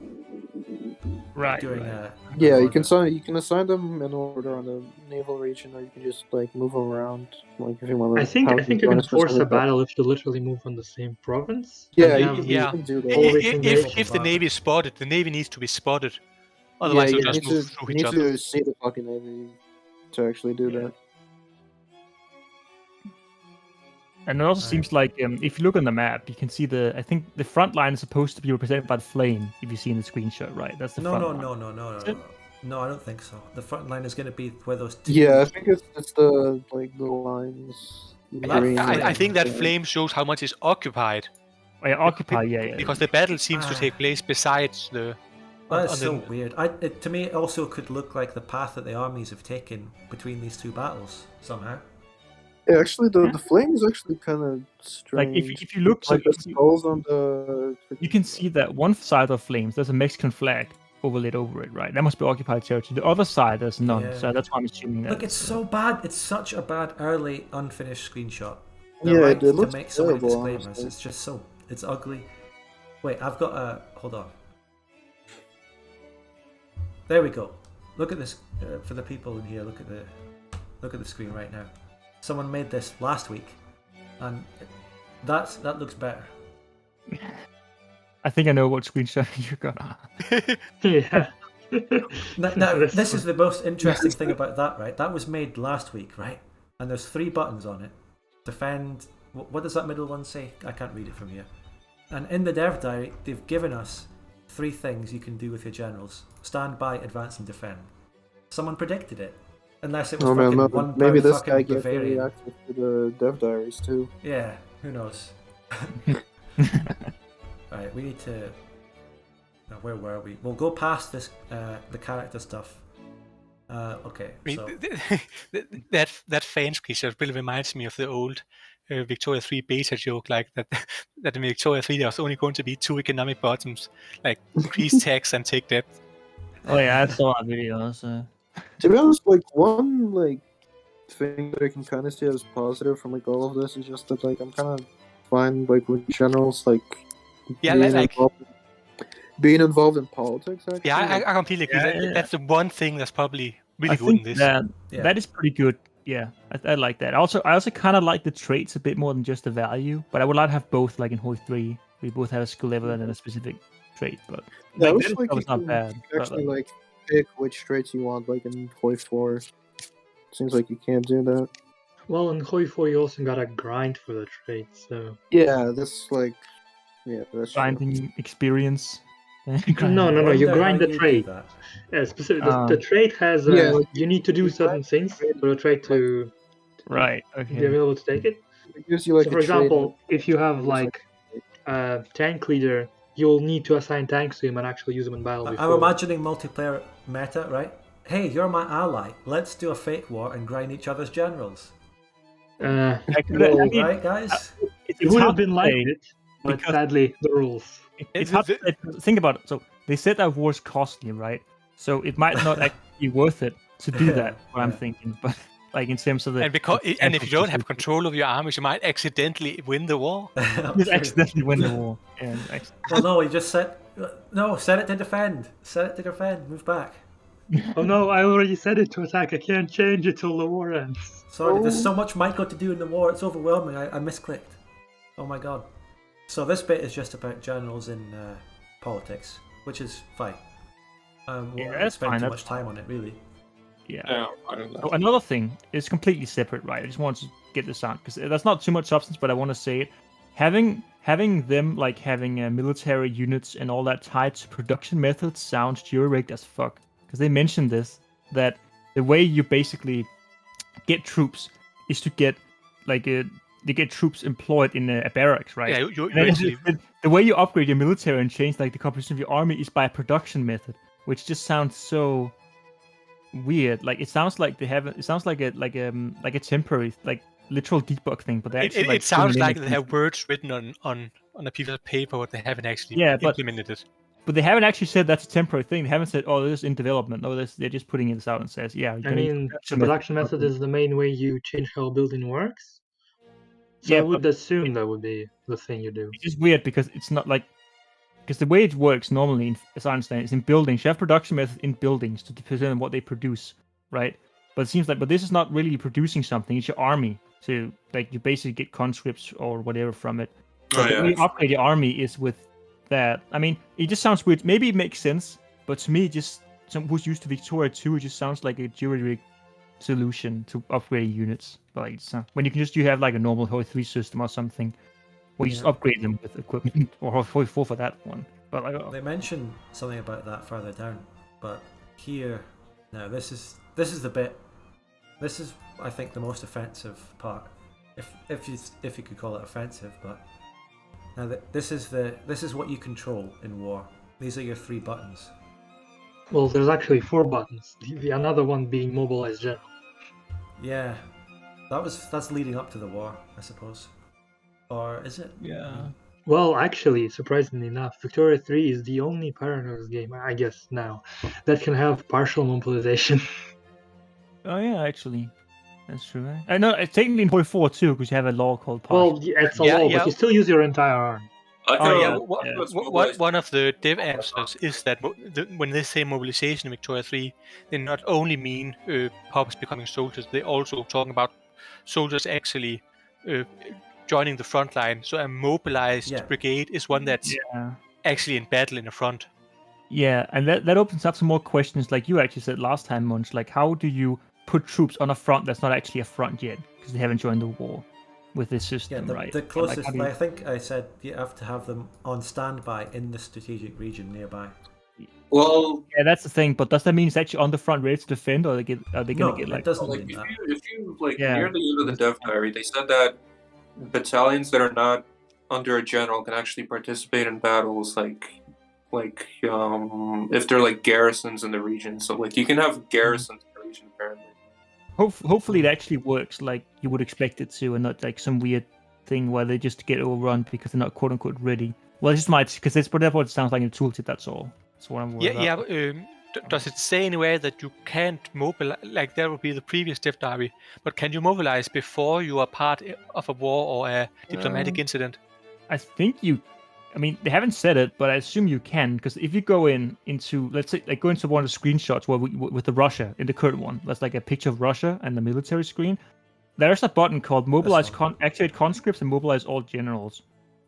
S2: Right.
S1: during
S2: right.
S3: Yeah,
S1: an
S3: you can
S1: order.
S3: assign them in order on the naval region, or you can just like move them around. Like if you want to.
S5: I think you can force a battle if you literally move on the same province.
S3: Yeah,
S5: and
S3: you
S5: have
S3: can,
S5: the
S3: you
S4: Yeah.
S3: can do that.
S5: whole region there.
S4: If the navy is spotted, the navy needs to be spotted.
S3: Yeah,
S4: Otherwise,
S3: you
S4: they'll
S3: need
S4: just move
S3: to
S4: through
S3: you
S4: each
S3: need
S4: other.
S3: to see the fucking navy to actually do that.
S2: And it also seems like if you look on the map, you can see I think the front line is supposed to be represented by the flame. If you see in the screenshot, right? That's the front line.
S1: No, I don't think so. The front line is going to be where those two.
S3: Yeah, I think it's the like the lines.
S4: I think that flame shows how much is occupied.
S2: Oh, yeah, occupy. Yeah.
S4: Because the battle seems to take place besides the.
S1: That's so weird. To me, it also could look like the path that the armies have taken between these two battles somehow.
S3: Yeah, actually, the flame is actually kind of strange.
S2: Like if you look,
S3: like the skulls on the.
S2: You can see that one side of flames, there's a Mexican flag overlaid over it, right? That must be occupied territory. The other side, there's none.
S1: Yeah.
S2: So that's why I'm assuming that.
S1: Look, it's so bad. It's such a bad early unfinished screenshot.
S3: Yeah,
S1: They're right
S3: it looks
S1: to make so many
S3: terrible,
S1: disclaimers.
S3: honestly.
S1: It's just so. It's ugly. Wait, I've got a. Hold on. There we go. Look at this for the people in here. Look at the screen right now. Someone made this last week, and that looks better.
S2: I think I know what screenshot you got.
S5: Yeah.
S1: Now this is the most interesting thing about that, right? That was made last week, right? And there's 3 buttons on it. Defend. What does that middle one say? I can't read it from here. And in the dev diary, they've given us 3 things you can do with your generals: stand by, advance, and defend. Someone predicted it, unless it was one
S3: maybe this
S1: fucking
S3: guy gave
S1: Bavarian.
S3: me access to the dev diaries too.
S1: Yeah, who knows? Right, we need to. Now, where were we? We'll go past this, the character stuff. Okay. So
S4: that fan screenshot really reminds me of the old Victoria 3 beta joke, like that in Victoria 3 there was only going to be 2 economic bottoms, like increase tax and take debt.
S2: Oh yeah, I saw that video. So.
S3: To be honest, like one thing that I can kind of see as positive from like all of this is just that like I'm kind of fine like with generals being involved in politics. Actually,
S4: yeah, I completely agree. That's the one thing that's probably really good in this.
S2: That is pretty good. Yeah, I like that. I also kind of like the traits a bit more than just the value, but I would like to have both. Like in Hoi 3, we both have a skill level and then a specific trait. But
S3: yeah,
S2: like,
S3: that is
S2: not bad.
S3: Actually, like pick which traits you want. Like in Hoi 4, seems like you can't do that.
S5: Well, in Hoi 4, you also gotta grind for the traits, so.
S3: Yeah, that's
S2: grinding experience.
S5: No, you grind the trait. Specific. The trait has you need to do certain things for the trait to be able to take it.
S3: It gives you, like,
S5: so, for example, if you have like a tank leader, you'll need to assign tanks to him and actually use them in battle.
S1: I'm imagining multiplayer meta, right? Hey, you're my ally. Let's do a fake war and grind each other's generals. Right, guys?
S5: It would have been like it, but sadly, the rules.
S2: It's hard to think about it. So they said that war's costly, right? So it might not actually be worth it to do that. What I'm thinking, but like in terms of the
S4: and if you don't have control of your armies, you might accidentally win the war.
S2: Just accidentally win the war.
S1: Well, no, you just said set it to defend. Set it to defend. Move back.
S5: Oh no, I already set it to attack. I can't change it till the war ends.
S1: Sorry, there's so much Michael to do in the war. It's overwhelming. I misclicked. Oh my god. So this bit is just about generals in politics, which is fine. Won't spend too much time on it, really.
S2: Yeah. Another thing is completely separate, right? I just wanted to get this out because that's not too much substance, but I want to say it. Having them like having military units and all that tied to production methods sounds jury-rigged as fuck. Because they mentioned this, that the way you basically get troops is to get troops employed in a barracks, right?
S4: Yeah,
S2: the way you upgrade your military and change like the composition of your army is by a production method, which just sounds so weird. Like it sounds like they have. It sounds like a temporary literal debug thing, but actually
S4: it sounds like they have words written on a piece of paper, but they haven't actually implemented it.
S2: But they haven't actually said that's a temporary thing. They haven't said, "Oh, this is in development." No, they're just putting this out and says, "Yeah."
S5: I mean, the production method is the main way you change how a building works. So
S2: Yeah,
S5: I would assume that would be the thing you do.
S2: It's just weird because it's not like because the way it works normally, as I understand, is in buildings. You have production methods in buildings to determine what they produce, right? But it seems like, but this is not really producing something. It's your army. So like you basically get conscripts or whatever from it. So the way you upgrade your army is with that. I mean, it just sounds weird. Maybe it makes sense, but to me, just someone who's used to Victoria 2, it just sounds like a jury solution to upgrade units. But like, when you can just you have like a normal Hoi 3 system or something, where you just upgrade them with equipment, or Hoi 4 for that one. But like,
S1: They mention something about that further down, but here, now this is the bit. This is, I think, the most offensive part, if you could call it offensive. But now this is what you control in war. These are your 3 buttons.
S5: Well, there's actually 4 buttons. The another one being mobilize general.
S1: Yeah, that's leading up to the war, I suppose. Or is it?
S2: yeah.
S5: Well, actually, surprisingly enough, Victoria 3 is the only Paradox game, I guess now, that can have partial mobilization.
S2: Oh yeah, actually, that's true. Right? I know it's technically in Hoi 4 too, because you have a law called partial.
S5: Well, it's a law, but you still use your entire arm.
S4: One of the dev answers is that when they say mobilization in Victoria 3, they not only mean pups becoming soldiers, they also talking about soldiers actually joining the front line. So a mobilized brigade is one that's actually in battle in the front.
S2: Yeah, and that opens up some more questions, like you actually said last time, Munch. Like, how do you put troops on a front that's not actually a front yet, because they haven't joined the war with this system, right?
S1: The closest, I think I said you have to have them on standby in the strategic region nearby.
S6: Well,
S2: yeah, that's the thing. But does that mean it's actually on the front ready to defend, or are they gonna get like?
S1: It doesn't
S6: like
S1: mean that.
S6: if you near the end of the dev diary, they said that battalions that are not under a general can actually participate in battles, if they're like garrisons in the region. So like you can have garrisons in the region apparently.
S2: Hopefully it actually works like you would expect it to, and not like some weird thing where they just get overrun because they're not quote unquote ready. Well, it just might, because that's whatever it sounds like in the tooltip. That's all. That's what I'm worried about.
S4: Does it say anywhere that you can't mobilize? Like that would be the previous dev diary, but can you mobilize before you are part of a war or a diplomatic incident?
S2: I think you. I mean, they haven't said it, but I assume you can, because if you go into let's say like go into one of the screenshots where with the Russia in the current one, that's like a picture of Russia and the military screen. There's a button called mobilize activate conscripts and mobilize all generals,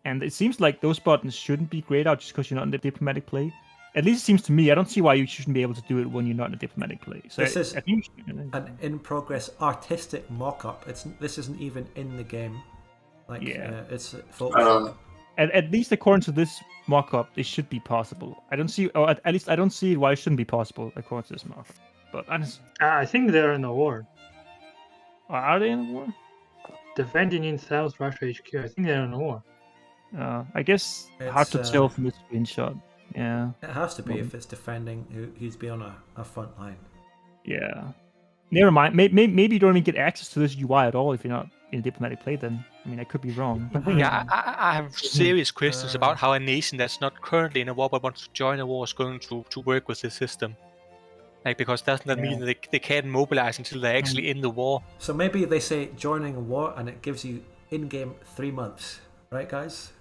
S2: and it seems like those buttons shouldn't be grayed out just because you're not in the diplomatic play. At least it seems to me. I don't see why you shouldn't be able to do it when you're not in a diplomatic play. So
S1: this is an in-progress artistic mock-up. This isn't even in the game. Like it's Photoshop.
S2: At least according to this mock-up, it should be possible. I don't see, or at least I don't see why it shouldn't be possible according to this mock-up. But
S5: I think they're in a war.
S2: Are they in a war?
S5: Defending in South Russia HQ. I think they're in a war.
S2: I guess hard to tell from this screenshot. Yeah.
S1: It has to be if it's defending who's be on a front line.
S2: Yeah. Never mind. Maybe you don't even get access to this UI at all if you're not in a diplomatic play. Then I mean, I could be wrong.
S4: Yeah, I have serious questions about how a nation that's not currently in a war but wants to join a war is going to work with this system. Like, because doesn't that mean that they can't mobilize until they're actually in the war?
S1: So maybe they say joining a war and it gives you in-game 3 months, right, guys?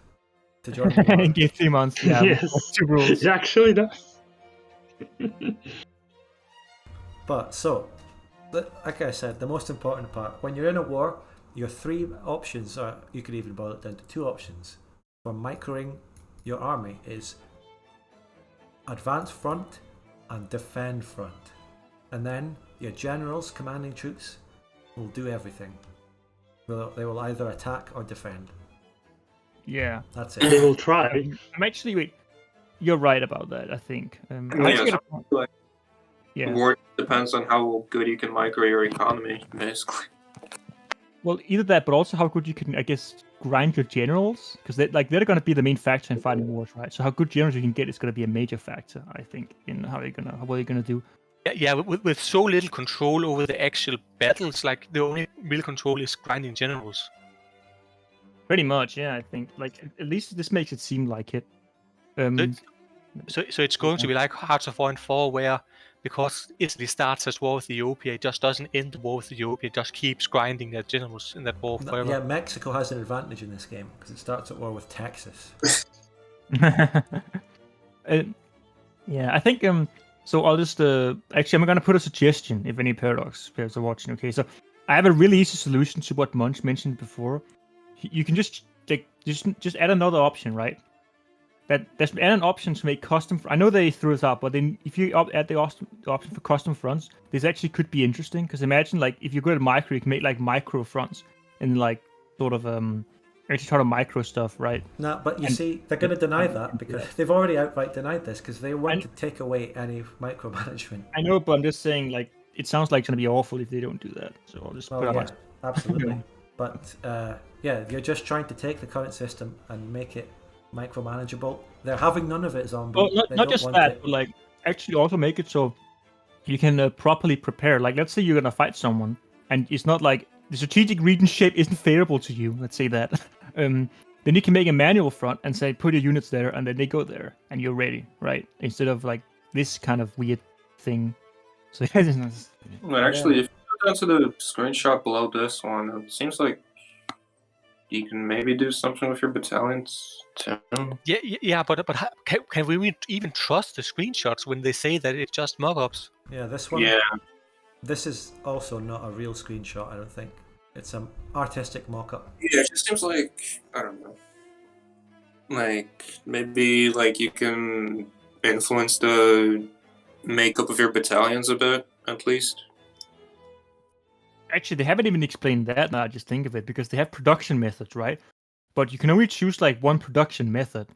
S1: To join the war.
S2: In-game 3 months, yeah.
S5: Yes.
S2: 2 rules.
S5: It actually does.
S1: But so, like I said, the most important part, when you're in a war, your 3 options, or you could even boil it down to 2 options, for microing your army is advance front and defend front. And then your generals commanding troops will do everything. They will either attack or defend.
S2: Yeah.
S1: That's it.
S5: They will try.
S2: I'm actually, wait, you're right about that, I think.
S6: War depends on how good you can micro your economy, basically.
S2: Well, either that, but also how good you can, I guess, grind your generals, because they're going to be the main factor in fighting wars, right? So how good generals you can get is going to be a major factor, I think, in what you're gonna do.
S4: Yeah, with so little control over the actual battles, like the only real control is grinding generals.
S2: Pretty much, yeah. I think, like, at least this makes it seem like it.
S4: So it's going to be like Hearts of War and 4, where because Italy starts as war with Ethiopia, it just doesn't end the war with Ethiopia. It just keeps grinding their generals in that war forever.
S1: Yeah, Mexico has an advantage in this game because it starts at war with Texas.
S2: Yeah, I think so I'll just actually I'm gonna put a suggestion if any Paradox players are watching. Okay, so I have a really easy solution to what Munch mentioned before. You can just add another option, right? There's add an option to make custom. I know they threw this out, but then if you add the option for custom fronts, this actually could be interesting. Because imagine like if you go to micro, you can make like micro fronts and like sort of actually try to micro stuff, right?
S1: No, but you see, they're going to deny that because they've already outright denied this because they want to take away any micromanagement.
S2: I know, but I'm just saying, like, it sounds like it's going to be awful if they don't do that. So I'll just put it on.
S1: Absolutely. But yeah, you're just trying to take the current system and make it micromanageable. They're having none of it, zombie.
S2: Well, not just that, but like actually also make it so you can properly prepare. Like, let's say you're going to fight someone, and it's not like the strategic region shape isn't favorable to you. Let's say that. Then you can make a manual front and say put your units there, and then they go there, and you're ready, right? Instead of like this kind of weird thing. So
S6: well, actually, if you go down to the screenshot below this one, it seems like you can maybe do something with your battalions too.
S4: Yeah, but can we even trust the screenshots when they say that it's just mock-ups?
S1: Yeah, this one.
S6: Yeah.
S1: This is also not a real screenshot, I don't think. It's an artistic mock-up.
S6: Yeah, it just seems like, I don't know. Like, maybe like you can influence the makeup of your battalions a bit, at least.
S2: Actually, they haven't even explained that now I just think of it, because they have production methods, right? But you can only choose like one production method.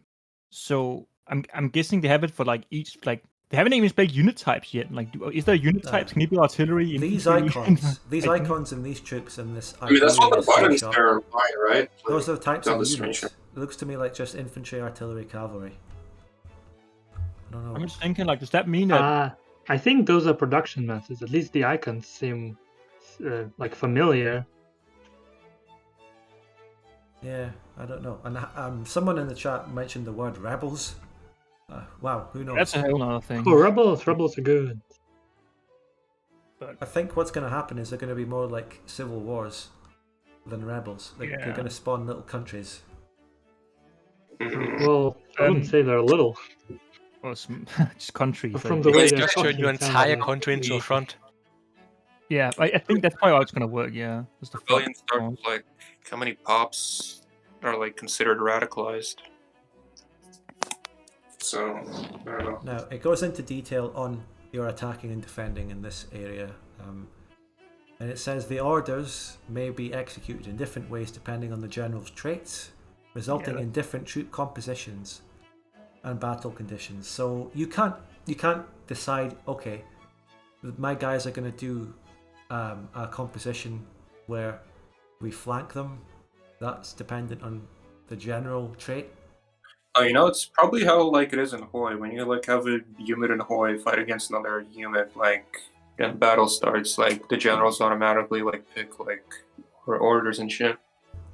S2: So I'm guessing they have it for like each, like, they haven't even explained unit types yet. Like, is there unit types? Can you be artillery?
S1: These
S2: infantry?
S1: these icons and these troops and this.
S6: I mean, that's what the buttons are implying, right? Like,
S1: those are the types of units.
S6: Screenshot.
S1: It looks to me like just infantry, artillery, cavalry. I don't know.
S2: I'm just thinking, like, does that mean that?
S5: I think those are production methods. At least the icons seem like familiar.
S1: Yeah, I don't know. And someone in the chat mentioned the word rebels. Wow, who knows?
S2: That's a whole other thing.
S5: Oh, rebels are good.
S1: But I think what's going to happen is they're going to be more like civil wars than rebels. They're going to spawn little countries.
S5: Well, I wouldn't say they're little.
S2: Well, just countries.
S5: From the way
S4: just turn your entire country into a front.
S2: Yeah, I think that's probably how it's going to work. Yeah.
S6: Rebellions start with, like, how many pops are like considered radicalized? So, I don't know.
S1: Now, it goes into detail on your attacking and defending in this area. And it says the orders may be executed in different ways depending on the general's traits, resulting in different troop compositions and battle conditions. So you can't decide, okay, my guys are going to do a composition where we flank them. That's dependent on the general trait.
S6: Oh, you know, it's probably how like it is in Hoi. When you like have a unit in Hoi fight against another unit, like, and battle starts, like the generals automatically like pick like orders and shit.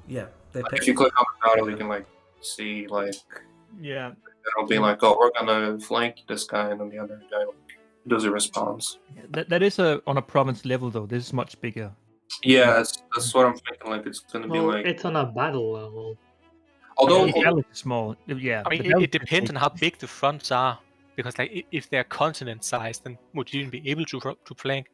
S1: Yeah,
S6: if you click on the battle, you can like see like it'll be like, oh, we're gonna flank this guy, and then the other guy does a response.
S2: That is on a province level though. This is much bigger.
S6: Yeah, that's what I'm thinking. Like it's gonna be like
S5: it's on a battle level.
S6: Although
S2: it's small, yeah.
S4: I mean, it depends on how big the fronts are, because like if they're continent sized, then would you even be able to flank?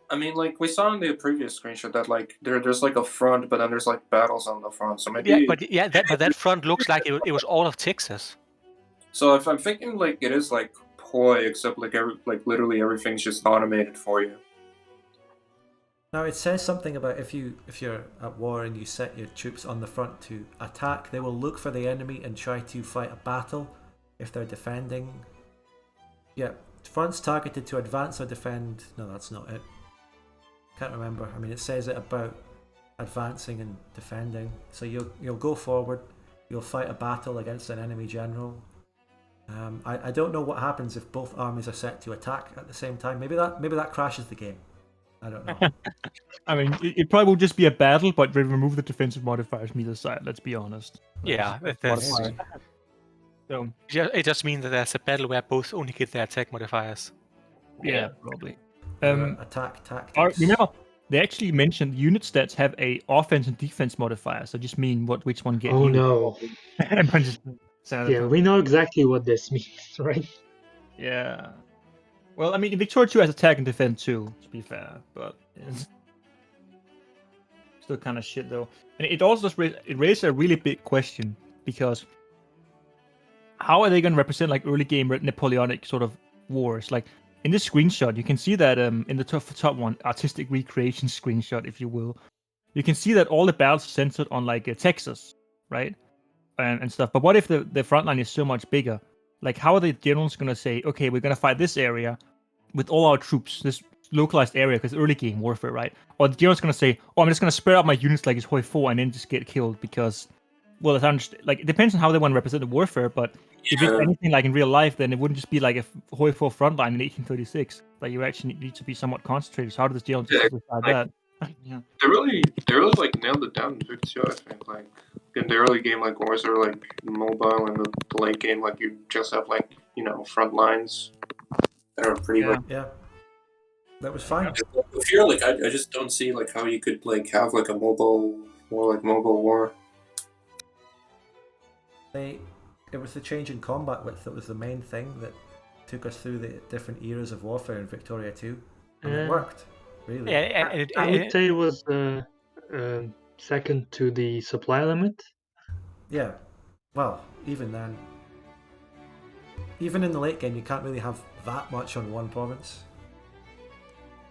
S6: I mean, like we saw in the previous screenshot that like there's like a front, but then there's like battles on the front. So maybe
S4: but that front looks like it was all of Texas.
S6: So if I'm thinking like it is like Hoi, except like literally everything's just automated for you.
S1: Now it says something about if you're at war and you set your troops on the front to attack, they will look for the enemy and try to fight a battle. If they're defending, fronts targeted to advance or defend. No, that's not it. Can't remember. I mean, it says it about advancing and defending. So you'll go forward, you'll fight a battle against an enemy general. I don't know what happens if both armies are set to attack at the same time. Maybe that crashes the game. I don't know.
S2: I mean, it probably will just be a battle, but we remove the defensive modifiers from either side. Let's be honest.
S4: Yeah,
S2: So
S4: It just means that there's a battle where both only get their attack modifiers.
S2: yeah, probably.
S1: Attack tactics.
S2: Remember, they actually mentioned unit stats have a offense and defense modifier, so just mean which one get
S5: Oh
S2: you.
S5: no.
S2: And I'm just
S5: Yeah, we know exactly what this means, right?
S2: Yeah. Well, I mean, Victoria 2 has attack and defense too, to be fair, but it's still kind of shit though. And it also it raises a really big question, because how are they going to represent like early game Napoleonic sort of wars? Like in this screenshot, you can see that in the top one, artistic recreation screenshot, if you will, you can see that all the battles are centered on like Texas, right, and stuff. But what if the front line is so much bigger? Like, how are the generals going to say, okay, we're going to fight this area with all our troops, this localized area, because early game warfare, right? Or the general's going to say, oh, I'm just going to spread out my units like it's Hoi 4 and then just get killed because, well, like, it depends on how they want to represent the warfare, but if it's anything like in real life, then it wouldn't just be like a Hoi 4 frontline in 1836. Like, you actually need to be somewhat concentrated. So how does the general decide that?
S6: Yeah. They really like nailed it down in Vic 2, I think. Like in the early game, like wars are like mobile, and the late game, like you just have like front lines that are pretty.
S1: Yeah. That was fine.
S6: If you're like, I just don't see like how you could like have like a mobile war.
S1: It was the change in combat width that was the main thing that took us through the different eras of warfare in Victoria 2, and it worked. Really?
S4: Yeah,
S5: I would say it was second to the supply limit.
S1: Yeah. Well, even then, even in the late game, you can't really have that much on one province.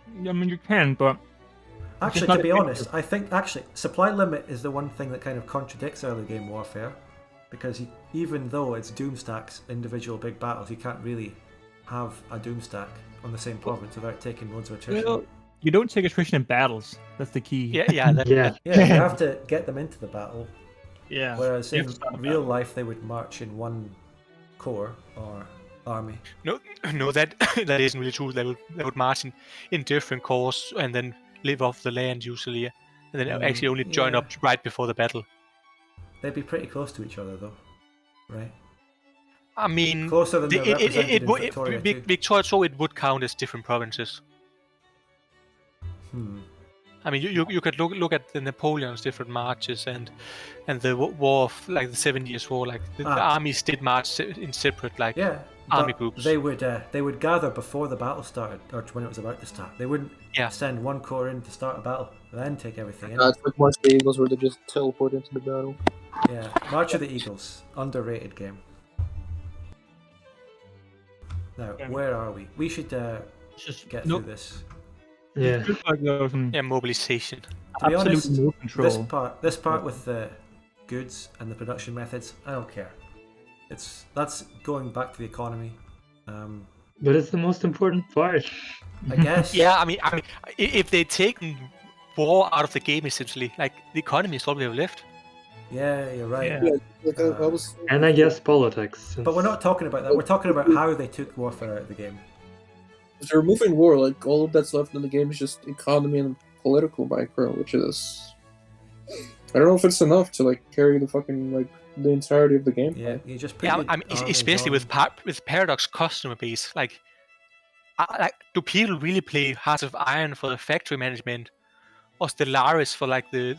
S2: I mean, you can, but
S1: actually, to be honest, I think actually supply limit is the one thing that kind of contradicts early game warfare, because even though it's doom stacks individual big battles, you can't really have a doom stack on the same province without taking loads of attrition.
S2: Well, you don't take attrition in battles. That's the key.
S1: Yeah, you have to get them into the battle.
S2: Yeah.
S1: Whereas in real life, they would march in one corps or army.
S4: No, that isn't really true. They would march in different corps and then live off the land usually, and then actually only join up right before the battle.
S1: They'd be pretty close to each other, though, right?
S4: I mean,
S1: closer than they're represented in Victoria 2.
S4: Victoria 2, it would count as different provinces. I mean, you could look at the Napoleon's different marches and the war of like the 7 Years' War. Like the armies did march in separate army groups.
S1: They would gather before the battle started, or when it was about to start. They wouldn't send one corps in to start a battle and then take everything in.
S3: It's like March of the Eagles, where they just teleport into the battle.
S1: Yeah, March of the Eagles, underrated game. Now, where are we? We should just get through this.
S5: Yeah.
S4: Mobilization.
S1: To be honest, this part with the goods and the production methods, I don't care. That's going back to the economy.
S5: But it's the most important part.
S1: I guess.
S4: Yeah, I mean, if they'd taken war out of the game, essentially, like the economy is all we have left.
S1: Yeah, you're right.
S3: Yeah,
S5: and I guess politics.
S1: But we're not talking about that. We're talking about how they took warfare out of the game.
S3: If you're removing war, like all that's left in the game is just economy and political micro, which is I don't know if it's enough to like carry the fucking like the entirety of the game.
S1: Yeah, you just
S4: I mean, especially with Paradox customer base, like do people really play Hearts of Iron for the factory management, or Stellaris for like the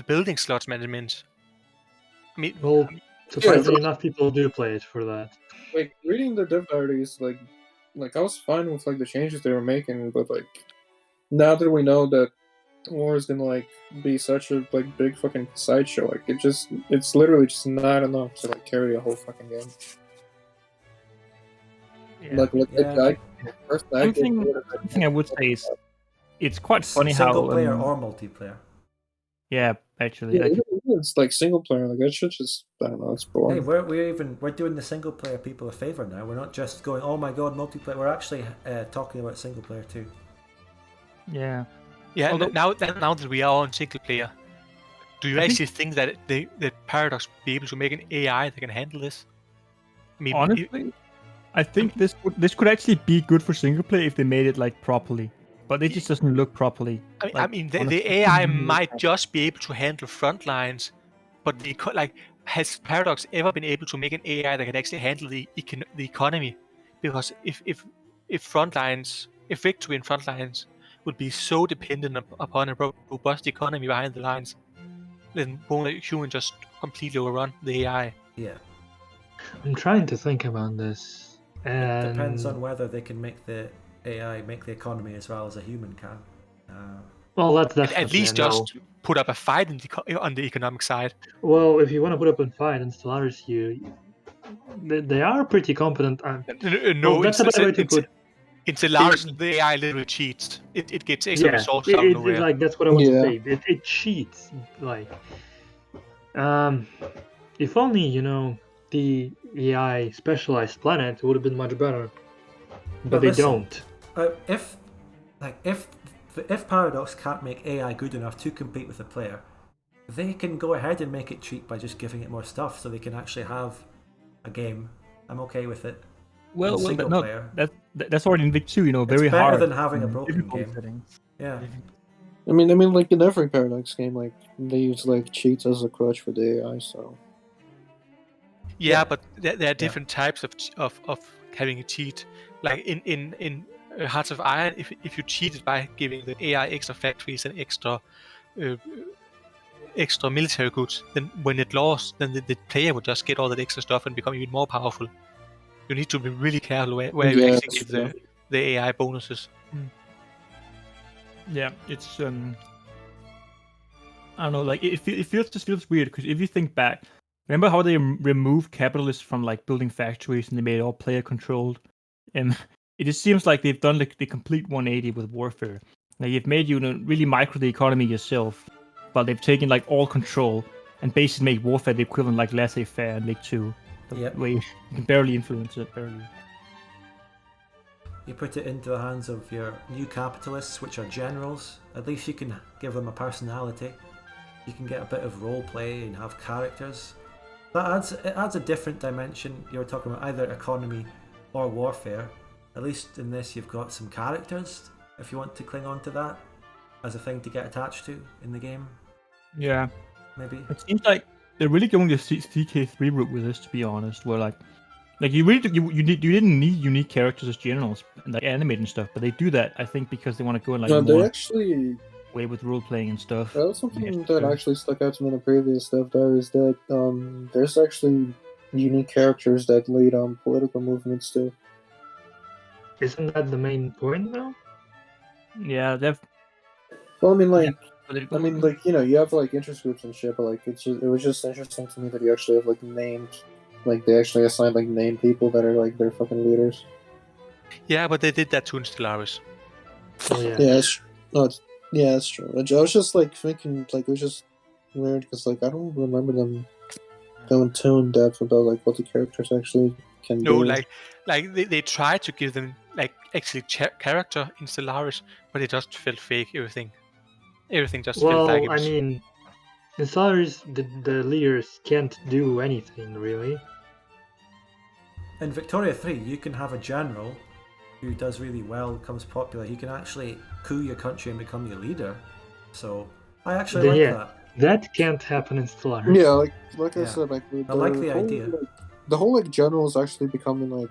S4: building slots management? I mean,
S5: well, surprisingly enough, people do play it for that.
S3: Like reading the dev diaries, like I was fine with like the changes they were making, but like now that we know that war is gonna like be such a like big fucking sideshow, like it's literally just not enough to like carry a whole fucking game.
S2: Yeah. Something I would say is it's quite funny how
S1: single player or multiplayer.
S2: Yeah, actually,
S3: it's like single player. Like that shit just I don't know. It's boring.
S1: Hey, we're doing the single player people a favor now. We're not just going, oh my god, multiplayer. We're actually talking about single player too.
S2: Yeah.
S4: Yeah. Although, now that we are on single player, do you actually think that Paradox will be able to make an AI that can handle this?
S2: I mean, honestly, I think this could actually be good for single player if they made it like properly. But it just doesn't look properly.
S4: I mean, the AI might just be able to handle front lines, but has Paradox ever been able to make an AI that can actually handle the economy? Because if Frontlines, if Vic3 and Frontlines would be so dependent upon a robust economy behind the lines, then won't a human just completely overrun the AI?
S1: Yeah.
S5: I'm trying to think about this.
S1: It depends on whether they can make the AI make the economy as well as a human can.
S5: Well, that's definitely
S4: At least
S5: a no.
S4: just put up a fight on the economic side.
S5: Well, if you want to put up a fight in Stellaris, they are pretty competent.
S4: No,
S5: that's a better way to put.
S4: In Stellaris, the AI literally cheats. It gets extra resources out of nowhere.
S5: Like that's what I want to say. It cheats. Like, if only the AI specialized planet would have been much better, but they don't.
S1: If Paradox can't make AI good enough to compete with the player, they can go ahead and make it cheap by just giving it more stuff, so they can actually have a game. I'm okay with it.
S2: Well,
S1: single
S2: no,
S1: player.
S2: that's already in Vic 2, very
S1: it's better
S2: hard.
S1: than having a broken game.
S2: Settings.
S1: Yeah.
S3: I mean, like in every Paradox game, like they use like cheats as a crutch for the AI. So.
S4: Yeah, but there are different types of having a cheat. Like in Hearts of Iron, if you cheated by giving the AI extra factories and extra military goods, then when it lost, then the player would just get all that extra stuff and become even more powerful. You need to be really careful where you actually give the AI bonuses.
S2: Yeah, it's I don't know, like it feels weird, because if you think back, remember how they removed capitalists from like building factories and they made it all player controlled, and it just seems like they've done like the complete 180 with warfare. Like you've made really micro the economy yourself, but they've taken like all control and basically make warfare the equivalent like laissez-faire and Vic 2. Where you can barely influence it,
S1: You put it into the hands of your new capitalists, which are generals. At least you can give them a personality. You can get a bit of role play and have characters. It adds a different dimension. You were talking about either economy or warfare. At least in this, you've got some characters, if you want to cling on to that as a thing to get attached to in the game.
S2: Yeah.
S1: Maybe.
S2: It seems like they're really going the CK3 route with this, to be honest, where like you really you didn't need unique characters as generals and like animate and stuff, but they do that, I think, because they want to go in like
S3: they actually
S2: way with role playing and stuff.
S3: That was something that actually stuck out to me in the previous Dev Diaries, that there's actually unique characters that lead on political movements too.
S5: Isn't that the main point though?
S2: Yeah,
S3: well, I mean, like, you have like interest groups and shit, but like it was just interesting to me that you actually have like named, like they actually assigned like named people that are like their fucking leaders.
S4: Yeah, but they did that too in Stellaris.
S5: Oh yeah.
S3: Yeah, that's true. I was just like thinking, like it was just weird because like I don't remember them going too in depth about like what the characters actually can do.
S4: No, like they tried to give them like actually character in Stellaris, but it just felt fake. Everything just felt like it was...
S5: I mean, in Stellaris, the leaders can't do anything really.
S1: In Victoria 3, you can have a general who does really well, becomes popular. He can actually coup your country and become your leader. So I actually like that.
S5: That can't happen in Stellaris.
S3: Yeah, like I said, like
S1: I like the idea.
S3: The whole like generals actually becoming like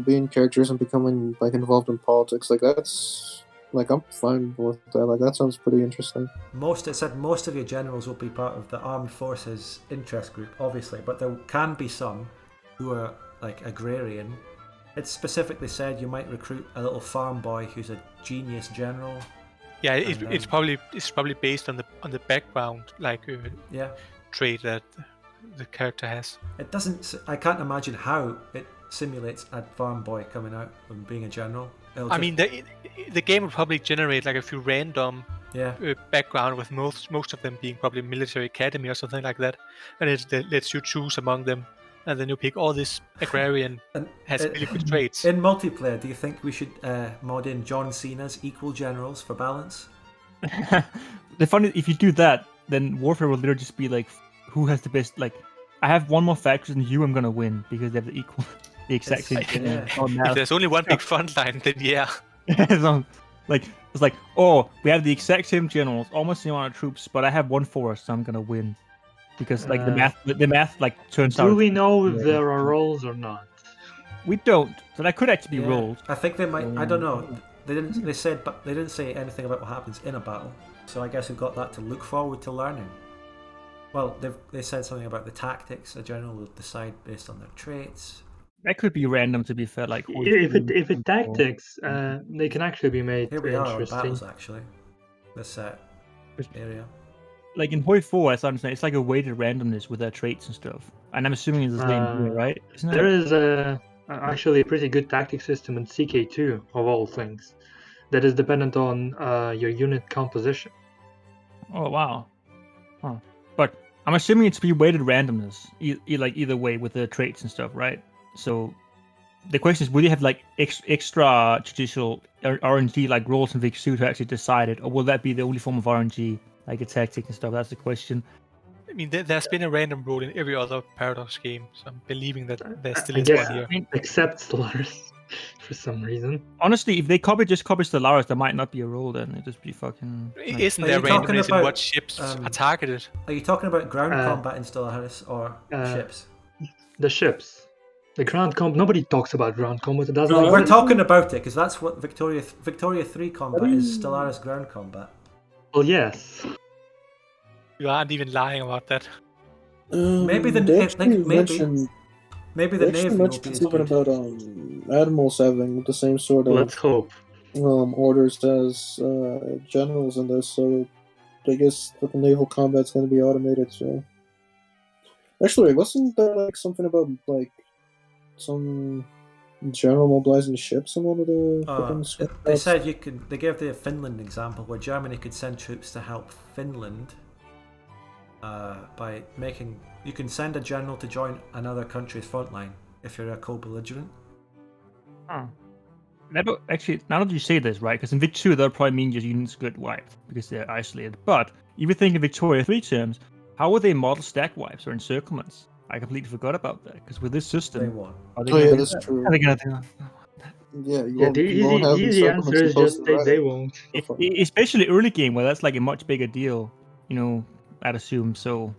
S3: being characters and becoming like involved in politics. Like that's like I'm fine with that. Like that sounds pretty interesting.
S1: It said most of your generals will be part of the armed forces interest group, obviously, but there can be some who are like agrarian. It specifically said you might recruit a little farm boy who's a genius general.
S4: Yeah, it's probably based on the background, like trait that the character has.
S1: It doesn't. I can't imagine how it simulates a farm boy coming out and being a general.
S4: I mean, the game would probably generate like a few random background, with most of them being probably military academy or something like that, and it lets you choose among them. And then you pick all this agrarian has really good traits.
S1: In multiplayer, do you think we should mod in John Cena's equal generals for balance?
S2: The funny, if you do that, then warfare will literally just be like, who has the best? Like, I have one more factory than you, I'm gonna win because they have the exact same.
S4: If there's only one big front line, then yeah.
S2: So, it's like, oh, we have the exact same generals, almost the amount of troops, but I have one force, so I'm gonna win. Because like the math like turns out.
S5: Do we know if there are rolls or not?
S2: We don't. So that could actually be
S1: Yeah,
S2: rolled.
S1: I think they might. I don't know. They didn't. They said, but they didn't say anything about what happens in a battle. So I guess we've got that to look forward to learning. Well, they said something about the tactics. A general will decide based on their traits.
S2: That could be random, to be fair. Like
S5: If it tactics, they can actually be made
S1: Here we are on
S5: interesting.
S1: battles, actually. This area.
S2: Like in Hoi 4, as I understand, it's like a weighted randomness with their traits and stuff. And I'm assuming it's the same here, right? Isn't
S5: There
S2: it?
S5: is actually a pretty good tactic system in CK2 of all things, that is dependent on your unit composition.
S2: Oh wow. Huh. But I'm assuming it's to be weighted randomness, like either way with the traits and stuff, right? So the question is, will you have like extra judicial RNG like rolls in Vic3 to actually decide it, or will that be the only form of RNG, like a tactic and stuff? That's the question.
S4: I mean, there's been a random roll in every other Paradox game, so I'm believing that there still
S5: I
S4: is
S5: guess,
S4: one here.
S2: I mean,
S5: except Stellaris, for some reason.
S2: honestly, if they just copy Stellaris, there might not be a roll then. It'd just be fucking. Like,
S4: Isn't
S1: Are
S4: there
S1: you talking
S4: randomness in
S1: about,
S4: what ships are targeted?
S1: Are you talking about ground combat in Stellaris or ships?
S5: The ships. The ground combat. Nobody talks about ground combat. It doesn't.
S1: No, we're
S5: exist.
S1: talking about it because that's what Victoria 3 combat is. Stellaris ground combat.
S5: Well, yes.
S4: You aren't even lying about that.
S1: Maybe the
S3: they
S1: I
S3: actually
S1: think
S3: mentioned,
S1: maybe
S3: they
S1: the
S3: actually
S1: navy will
S3: mentioned
S1: be as
S3: something
S1: good.
S3: about admirals having the same sort
S5: Let's
S3: of
S5: hope.
S3: orders as generals in this, so I guess the naval combat's going to be automated. So actually, wasn't there like something about like some general mobilizing ships in one of the fucking
S1: They
S3: screenshots?
S1: said you could. They gave the Finland example where Germany could send troops to help Finland by making. You can send a general to join another country's front line if you're a co-belligerent.
S2: huh. Actually, now that you say this, right? Because in Vic2, that probably mean your units get wiped because they're isolated. But if you think in Victoria 3 terms, how would they model stack wipes or encirclements? I completely forgot about that because with this system,
S1: They won't.
S2: are they
S3: Oh
S2: gonna
S3: yeah,
S2: do
S3: that's
S2: that?
S3: true.
S2: How are they gonna do that?
S3: Yeah, you
S5: Yeah,
S3: won't,
S5: the
S3: you won't have
S5: easy answer
S3: encirclements
S5: is just
S3: posted
S5: they
S3: right
S5: won't.
S2: Especially early game where that's like a much bigger deal, you know, I'd assume. So,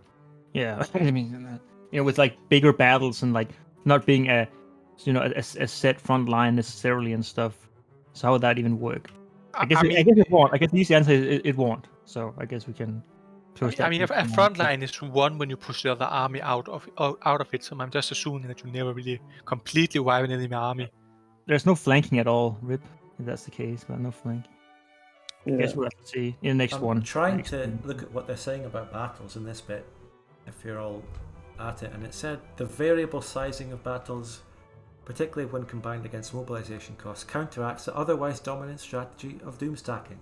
S2: yeah, I mean, with like bigger battles and like not being a set front line necessarily and stuff. So how would that even work? I guess it won't. I guess the easy answer is it won't. So I guess we can close that.
S4: I mean, a front line is one when you push the other army out of it. So I'm just assuming that you never really completely wipe an enemy army.
S2: There's no flanking at all, Rip. If that's the case, but no flanking.
S3: Yeah.
S2: I guess we'll have to see in the next one.
S1: I'm trying to look at what they're saying about battles in this bit, if you're all at it, and it said the variable sizing of battles, particularly when combined against mobilization costs, counteracts the otherwise dominant strategy of doom stacking.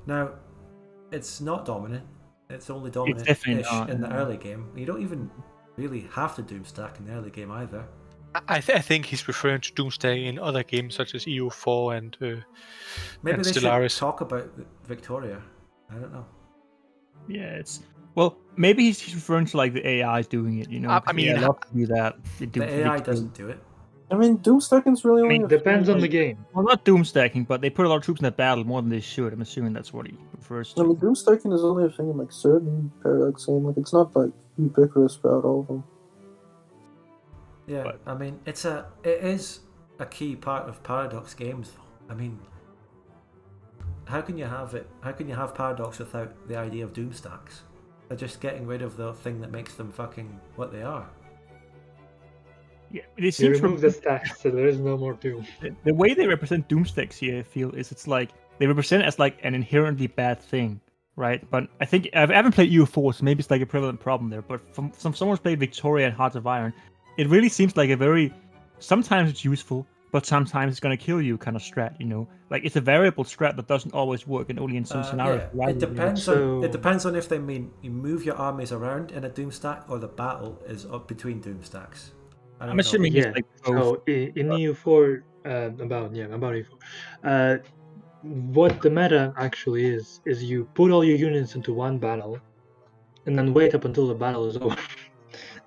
S1: Now, it's not dominant. It's only dominant-ish in the early game. You don't even really have to doom stack in the early game either.
S4: I think he's referring to Doomsday in other games such as EU4 and
S1: Maybe
S4: and
S1: they
S4: Stellaris.
S1: should talk about Victoria. I don't know.
S2: Yeah, maybe he's referring to like the AI doing it.
S4: I mean,
S2: I love to do that.
S1: The AI doesn't do it.
S3: I mean, doomstacking's really only.
S5: Depends on the game.
S2: Well, not doom stacking, but they put a lot of troops in that battle more than they should. I'm assuming that's what he refers to.
S3: I mean, doomstacking is only a thing in like certain Paradox game. Like, it's not like ubiquitous throughout all of them.
S1: Yeah, but, I mean, it is a key part of Paradox games, though. I mean, how can you have it? How can you have Paradox without the idea of doom stacks? They're just getting rid of the thing that makes them fucking what they are.
S2: Yeah, it seems
S5: remove the stacks, so there is no more doom.
S2: The way they represent doom stacks here, I feel, is it's like they represent it as like an inherently bad thing, right? But I think I haven't played EU4, so maybe it's like a prevalent problem there. But from someone's played Victoria and Hearts of Iron, it really seems like a very. Sometimes it's useful, but sometimes it's gonna kill you kind of strat. Like it's a variable strat that doesn't always work, and only in some scenarios.
S1: Yeah. It depends on. It depends on if they mean you move your armies around in a doom stack, or the battle is up between doom stacks.
S2: I'm assuming
S5: yeah.
S2: Like
S5: so in EU4, about EU4, what the meta actually is you put all your units into one battle, and then wait up until the battle is over,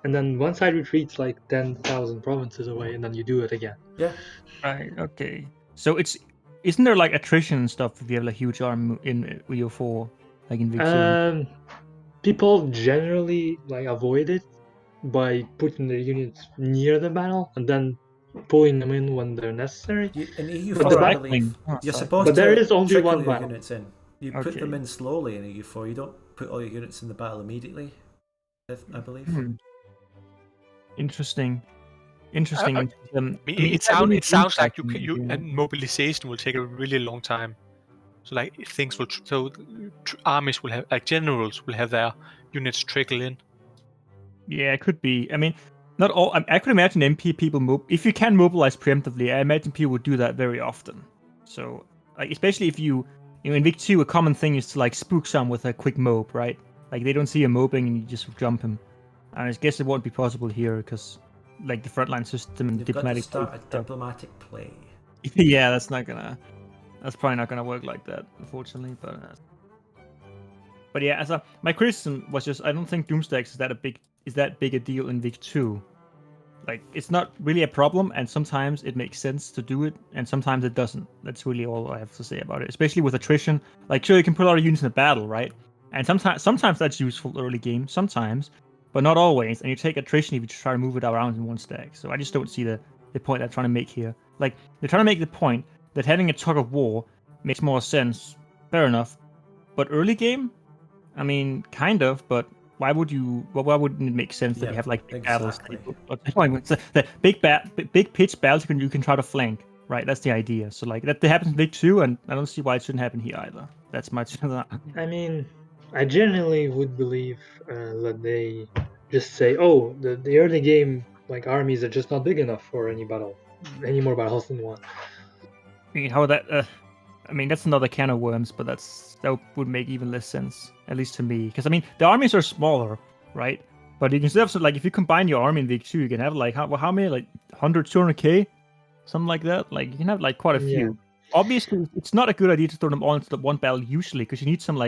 S5: and then one side retreats like 10,000 provinces away, and then you do it again.
S1: Yeah.
S2: Right. Okay. So isn't there like attrition and stuff if you have like huge army in EU4, like in Vic3?
S5: people generally like avoid it by putting the units near the battle and then pulling them in when they're necessary.
S1: In
S5: But
S1: EU4,
S5: the
S1: I
S5: back-
S1: believe,
S2: Oh,
S1: you're
S2: sorry.
S1: supposed
S5: But there
S1: to
S5: is only
S1: trickle
S5: one
S1: your
S5: battle.
S1: units in. You put them
S2: Okay.
S1: in slowly in EU4. You don't put all your units in the battle immediately, I believe.
S2: Interesting. Interesting.
S4: It sounds like mobilization will take a really long time. So like things will, armies will have, like generals will have their units trickle in.
S2: Yeah, it could be. I mean, not all. I could imagine MP people if you can mobilize preemptively. I imagine people would do that very often. So, like, especially if you know, in Vic 2, a common thing is to like spook some with a quick mob, right? Like they don't see him mobing and you just jump him. And I guess it won't be possible here because, like, the frontline system and
S1: You've got to
S2: diplomatic.
S1: start a diplomatic play.
S2: Yeah, that's probably not gonna work like that, unfortunately. But yeah, my criticism was just I don't think Doomstacks is that big a deal in Vic 2. Like, it's not really a problem, and sometimes it makes sense to do it, and sometimes it doesn't. That's really all I have to say about it. Especially with attrition. Like, sure, you can put a lot of units in a battle, right? And sometimes that's useful early game, sometimes, but not always. And you take attrition if you try to move it around in one stack. So I just don't see the point they're trying to make here. Like, they're trying to make the point that having a tug of war makes more sense. Fair enough. But early game, I mean, kind of, but why wouldn't it make sense that you have like big battles? The big pitch battles you can try to flank, right? That's the idea. So like that happens in Vic 2, and I don't see why it shouldn't happen here either. That's much.
S5: I mean, I genuinely would believe that they just say, "Oh, the early game like armies are just not big enough for any more battles than one."
S2: I mean, how that? I mean, that's another can of worms, but that would make even less sense, at least to me. Because I mean, the armies are smaller, right? But you can still have like if you combine your army in Vic 2, you can have like how many, like 100, 200k, something like that. Like you can have like quite a few.
S5: Yeah.
S2: Obviously, it's not a good idea to throw them all into the one battle usually, because you need some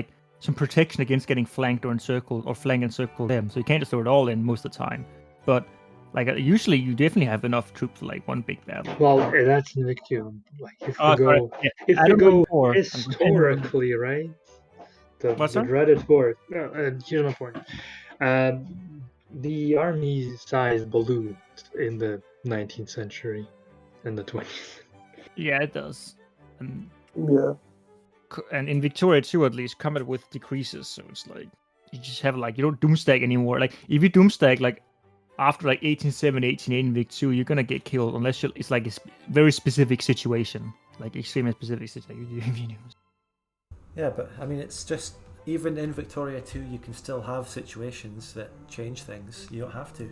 S2: protection against getting flanked or encircled or flank and circle them. So you can't just throw it all in most of the time. But like usually, you definitely have enough troops for like one big battle.
S5: Well, that's in Vic 2. Like if you go historically, right? The dreaded horde. Here's my point. The army size ballooned in the 19th century and the 20th.
S2: Yeah, it does.
S3: Yeah.
S2: And in Victoria too, at least, combat with decreases. So it's like you just have like you don't doomstack anymore. Like if you doomstack like after like 1870, 1880 in Vic 2, you're gonna get killed unless it's like a very specific situation, like extremely specific situation.
S1: Yeah, but I mean, it's just even in Victoria 2, you can still have situations that change things. You don't have to.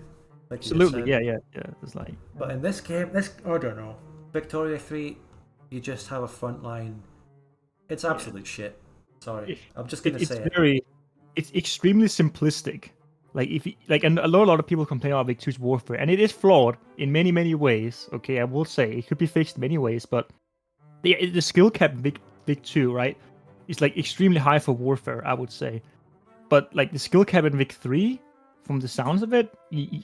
S1: Like
S2: absolutely, yeah. It's like.
S1: But in this game, I don't know. Victoria 3, you just have a front line. It's absolute shit. Sorry, I'm just gonna say it.
S2: It's extremely simplistic. Like and a lot of people complain about Vic 2's warfare, and it is flawed in many, many ways. Okay, I will say it could be fixed in many ways, but the skill cap in Vic 2, right, is like extremely high for warfare, I would say. But like the skill cap in Vic 3, from the sounds of it,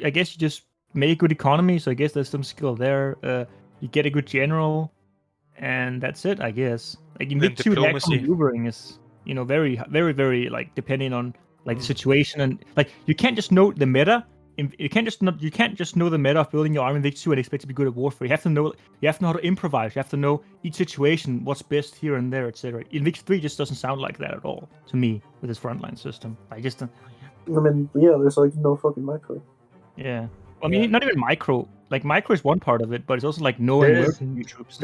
S2: I guess you just make a good economy. So I guess there's some skill there. You get a good general, and that's it, I guess. Like in Vic 2, the actual maneuvering is very, very, very like depending on like the situation, and like you can't just know the meta. You can't just know the meta of building your army in Vic 2 and expect to be good at warfare. You have to know how to improvise. You have to know each situation, what's best here and there, etc. In Vic 3, just doesn't sound like that at all to me with this frontline system. I just don't.
S3: I mean, yeah, there's like no fucking micro.
S2: Yeah, I mean, not even micro. Like micro is one part of it, but it's also like knowing where to use troops.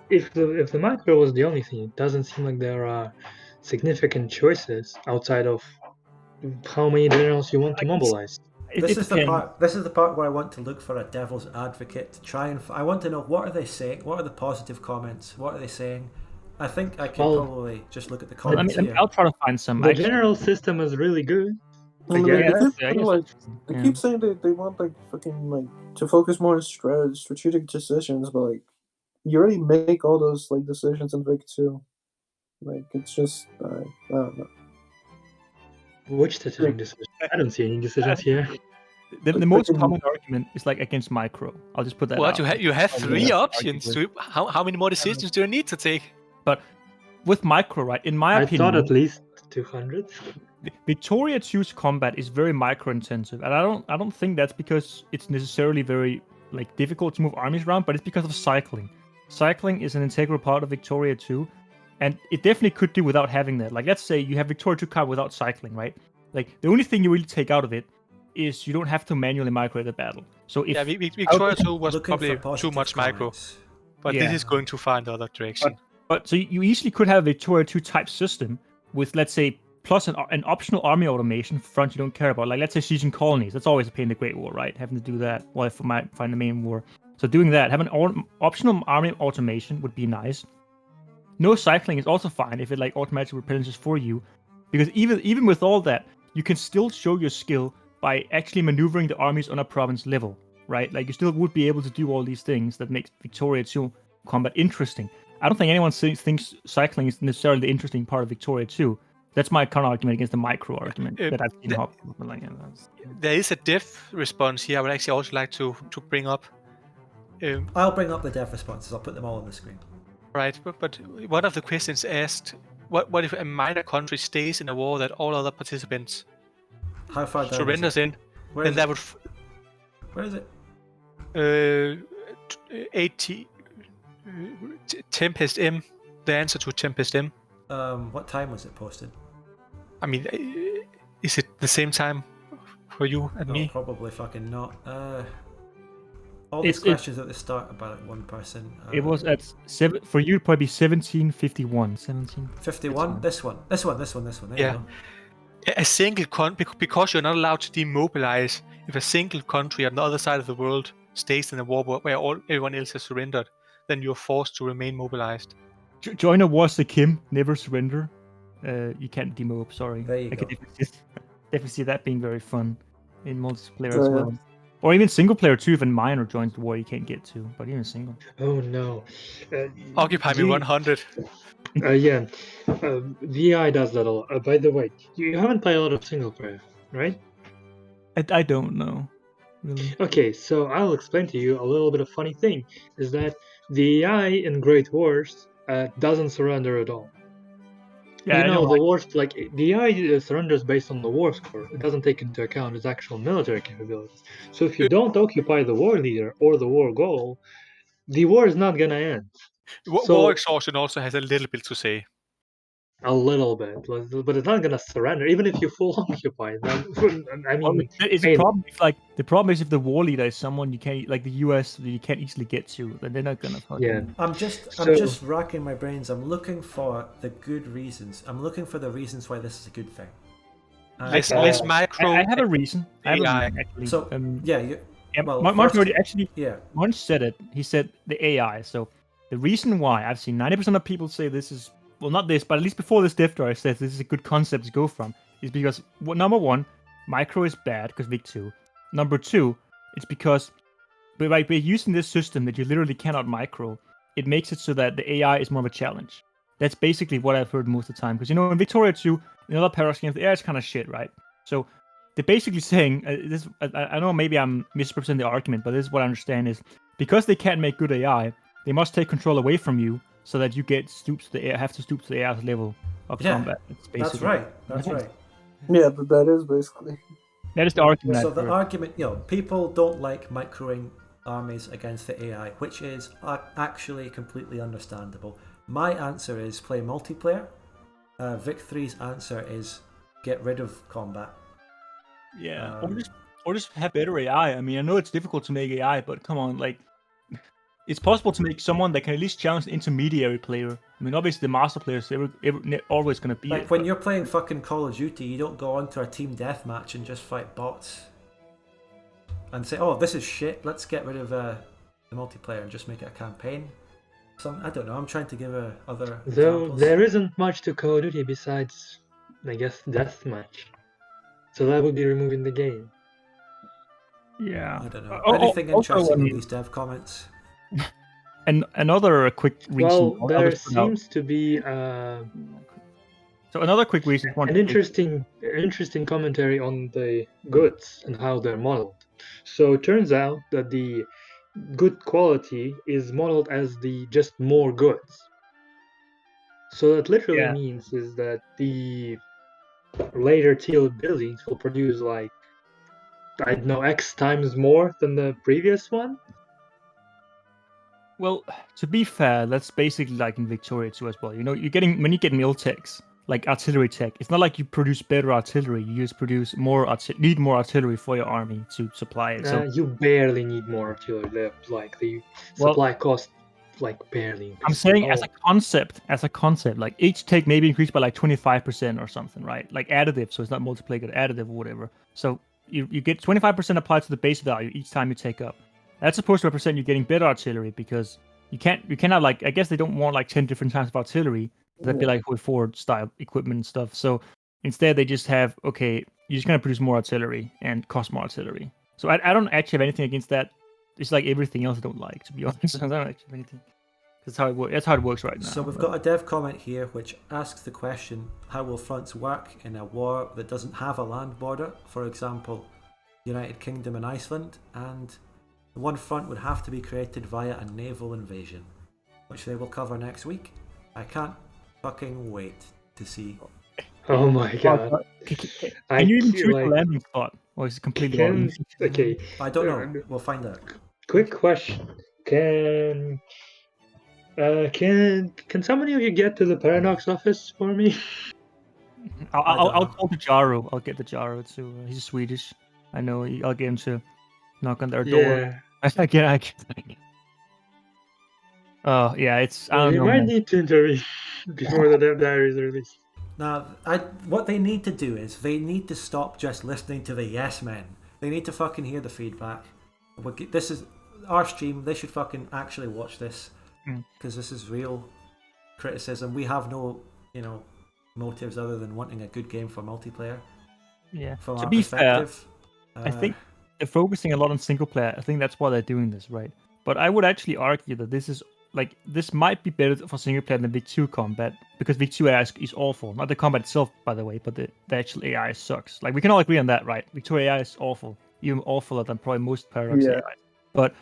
S5: If the micro was the only thing, it doesn't seem like there are significant choices outside of how many generals you want to mobilize.
S1: This is the part where I want to look for a devil's advocate to try and I want to know what are they saying, what are the positive comments, what are they saying. I think I can probably just look at the comments here.
S2: I'll try to find some.
S5: The general system is really good.
S3: They keep saying they want like fucking like to focus more on strategic decisions, but like you already make all those like decisions in Vic 2. Like it's just I don't know.
S5: Which strategic decision? I don't see any decisions here.
S2: The most common argument is like against micro. I'll just put that.
S4: What you have 3 options. How many more decisions do you need to take?
S2: But with micro, right? In my opinion,
S5: I thought at least 200.
S2: Victoria 2's combat is very micro-intensive, and I don't think that's because it's necessarily very like difficult to move armies around, but it's because of cycling. Cycling is an integral part of Victoria 2, and it definitely could do without having that. Like, let's say you have Victoria 2 card without cycling, right? Like, the only thing you really take out of it is you don't have to manually micro the battle. So if
S4: Victoria 2 was
S1: Looking for
S4: probably too
S1: positive
S4: much micro,
S1: comments.
S4: but
S2: Yeah.
S4: this is going too far in the other direction.
S2: But so you easily could have a Victoria 2 type system with, let's say, plus an optional army automation front you don't care about. Like, let's say sieging colonies. That's always a pain in the Great War, right? Having to do that while I might find the main war. So doing that, having optional army automation would be nice. No cycling is also fine if it like automatically replenishes for you, because even with all that, you can still show your skill by actually maneuvering the armies on a province level, right? Like, you still would be able to do all these things that makes Victoria 2 combat interesting. I don't think anyone thinks cycling is necessarily the interesting part of Victoria 2. That's my counter argument against the micro argument that I've seen.
S4: There is a dev response here I would actually also like to bring up.
S1: I'll bring up the dev responses. I'll put them all on the screen.
S4: Right, but one of the questions asked, what if a minor country stays in a war that all other participants
S1: How far down
S4: surrenders in?
S1: Where
S4: Then
S1: is
S4: that
S1: it? Where is it?
S4: 80 Tempest M. The answer to Tempest M.
S1: What time was it posted?
S4: I mean, is it the same time for you and me?
S1: Probably fucking not. All these questions at the start about like one person.
S2: It was at for you probably 1751.
S1: 51. This one. There you go.
S4: A single country, because you're not allowed to demobilize. If a single country on the other side of the world stays in a war where everyone else has surrendered, then you're forced to remain mobilized.
S2: Join a war, Kim. Never surrender. You can't demob. Sorry.
S1: There you go.
S2: Definitely see that being very fun in multiplayer as well. Or even single player too. If a minor joins the war, you can't get to. But even single.
S5: Oh no.
S4: Occupy me 100.
S5: Yeah. VI does that a lot. By the way, you haven't played a lot of single player, right?
S2: I don't know. Really.
S5: Okay, so I'll explain to you a little bit of funny thing. Is that the AI in Great Wars doesn't surrender at all.
S2: Yeah,
S5: the wars, like the AI surrenders based on the war score. It doesn't take into account its actual military capabilities. So if you don't occupy the war leader or the war goal, the war is not gonna end.
S4: War exhaustion also has a little bit to say.
S5: A little bit, but it's not gonna surrender, even if you full occupy. I mean,
S2: it's a problem. The problem is if the war leader is someone you can't, like the US, that you can't easily get to, then they're not gonna.
S1: I'm just racking my brains. I'm looking for the good reasons. I'm looking for the reasons why this is a good thing.
S4: Less micro.
S2: I have a reason. Actually.
S1: So
S2: Munch said it. He said the AI. So the reason why I've seen 90% of people say this is. Well, not this, but at least before this Death Star says this is a good concept to go from, is because, number one, micro is bad because Vic2. Number two, it's because by using this system that you literally cannot micro, it makes it so that the AI is more of a challenge. That's basically what I've heard most of the time. Because, in Victoria 2, in other Paradox games, the AI is kind of shit, right? So they're basically saying, I know maybe I'm misrepresenting the argument, but this is what I understand is, because they can't make good AI, they must take control away from you, so that you have to stoop to the AI's level of combat.
S1: That's right.
S3: Yeah, but that is basically.
S2: That is the argument.
S1: So the argument, people don't like microing armies against the AI, which is actually completely understandable. My answer is play multiplayer. Vic3's answer is get rid of combat.
S2: Yeah, or just have better AI. I mean, I know it's difficult to make AI, but come on, like. It's possible to make someone that can at least challenge the intermediary player. I mean, obviously the master player is always going to be
S1: like when you're playing fucking Call of Duty, you don't go onto a team deathmatch and just fight bots and say, "Oh, this is shit. Let's get rid of the multiplayer and just make it a campaign." I don't know. I'm trying to give other examples.
S5: There isn't much to Call of Duty besides, I guess, deathmatch. So that would be removing the game.
S2: Yeah.
S1: I don't know. Anything interesting in these dev comments?
S2: And another quick reason.
S5: Well, there seems to be
S2: so another quick reason.
S5: An interesting commentary on the goods and how they're modeled. So it turns out that the good quality is modeled as the just more goods. So that literally means is that the later teal buildings will produce like, I don't know, X times more than the previous one.
S2: Well, to be fair, that's basically like in Victoria too as well. You know, when you get mill techs, like artillery tech, it's not like you produce better artillery. You just produce need more artillery for your army to supply it. So
S5: You barely need more artillery. Like the supply cost, like barely increases.
S2: I'm saying as a concept, like each tech maybe increased by like 25% or something, right? Like additive, so it's not multiplicative, additive or whatever. So you get 25% applied to the base value each time you take up. That's supposed to represent you getting better artillery because you cannot like, I guess they don't want like 10 different types of artillery. That'd be like with Ford style equipment and stuff. So instead they just have, okay, you're just gonna produce more artillery and cost more artillery. So I don't actually have anything against that. It's like everything else I don't like, to be honest. I don't actually have anything. That's how it works right now.
S1: So we've got a dev comment here which asks the question, how will fronts work in a war that doesn't have a land border? For example, United Kingdom and Iceland, and one front would have to be created via a naval invasion, which they will cover next week. I can't fucking wait to see.
S5: Oh my god.
S2: Can you even choose a landing spot? Or is it completely
S5: okay.
S1: I don't know. We'll find out.
S5: Quick question. Can somebody of you get to the Paradox office for me?
S2: I'll call the Jaro. I'll get the Jaro too. He's Swedish. I know. I'll get him to knock on their door. I can. Oh yeah, it's. I don't know.
S5: You might need to intervene before the dev diary is released.
S1: Now, what they need to do is they need to stop just listening to the yes men. They need to fucking hear the feedback. This is our stream. They should fucking actually watch this because this is real criticism. We have no, motives other than wanting a good game for multiplayer.
S2: Yeah.
S1: From
S2: to
S1: our
S2: be
S1: perspective,
S2: fair, I think they're focusing a lot on single player. I think that's why they're doing this, right? But I would actually argue that this might be better for single player than Vic2 combat, because Vic2 AI is awful. Not the combat itself, by the way, but the actual AI sucks. Like, we can all agree on that, right? Victoria AI is awful. Even awfuler than probably most Paradox AI. But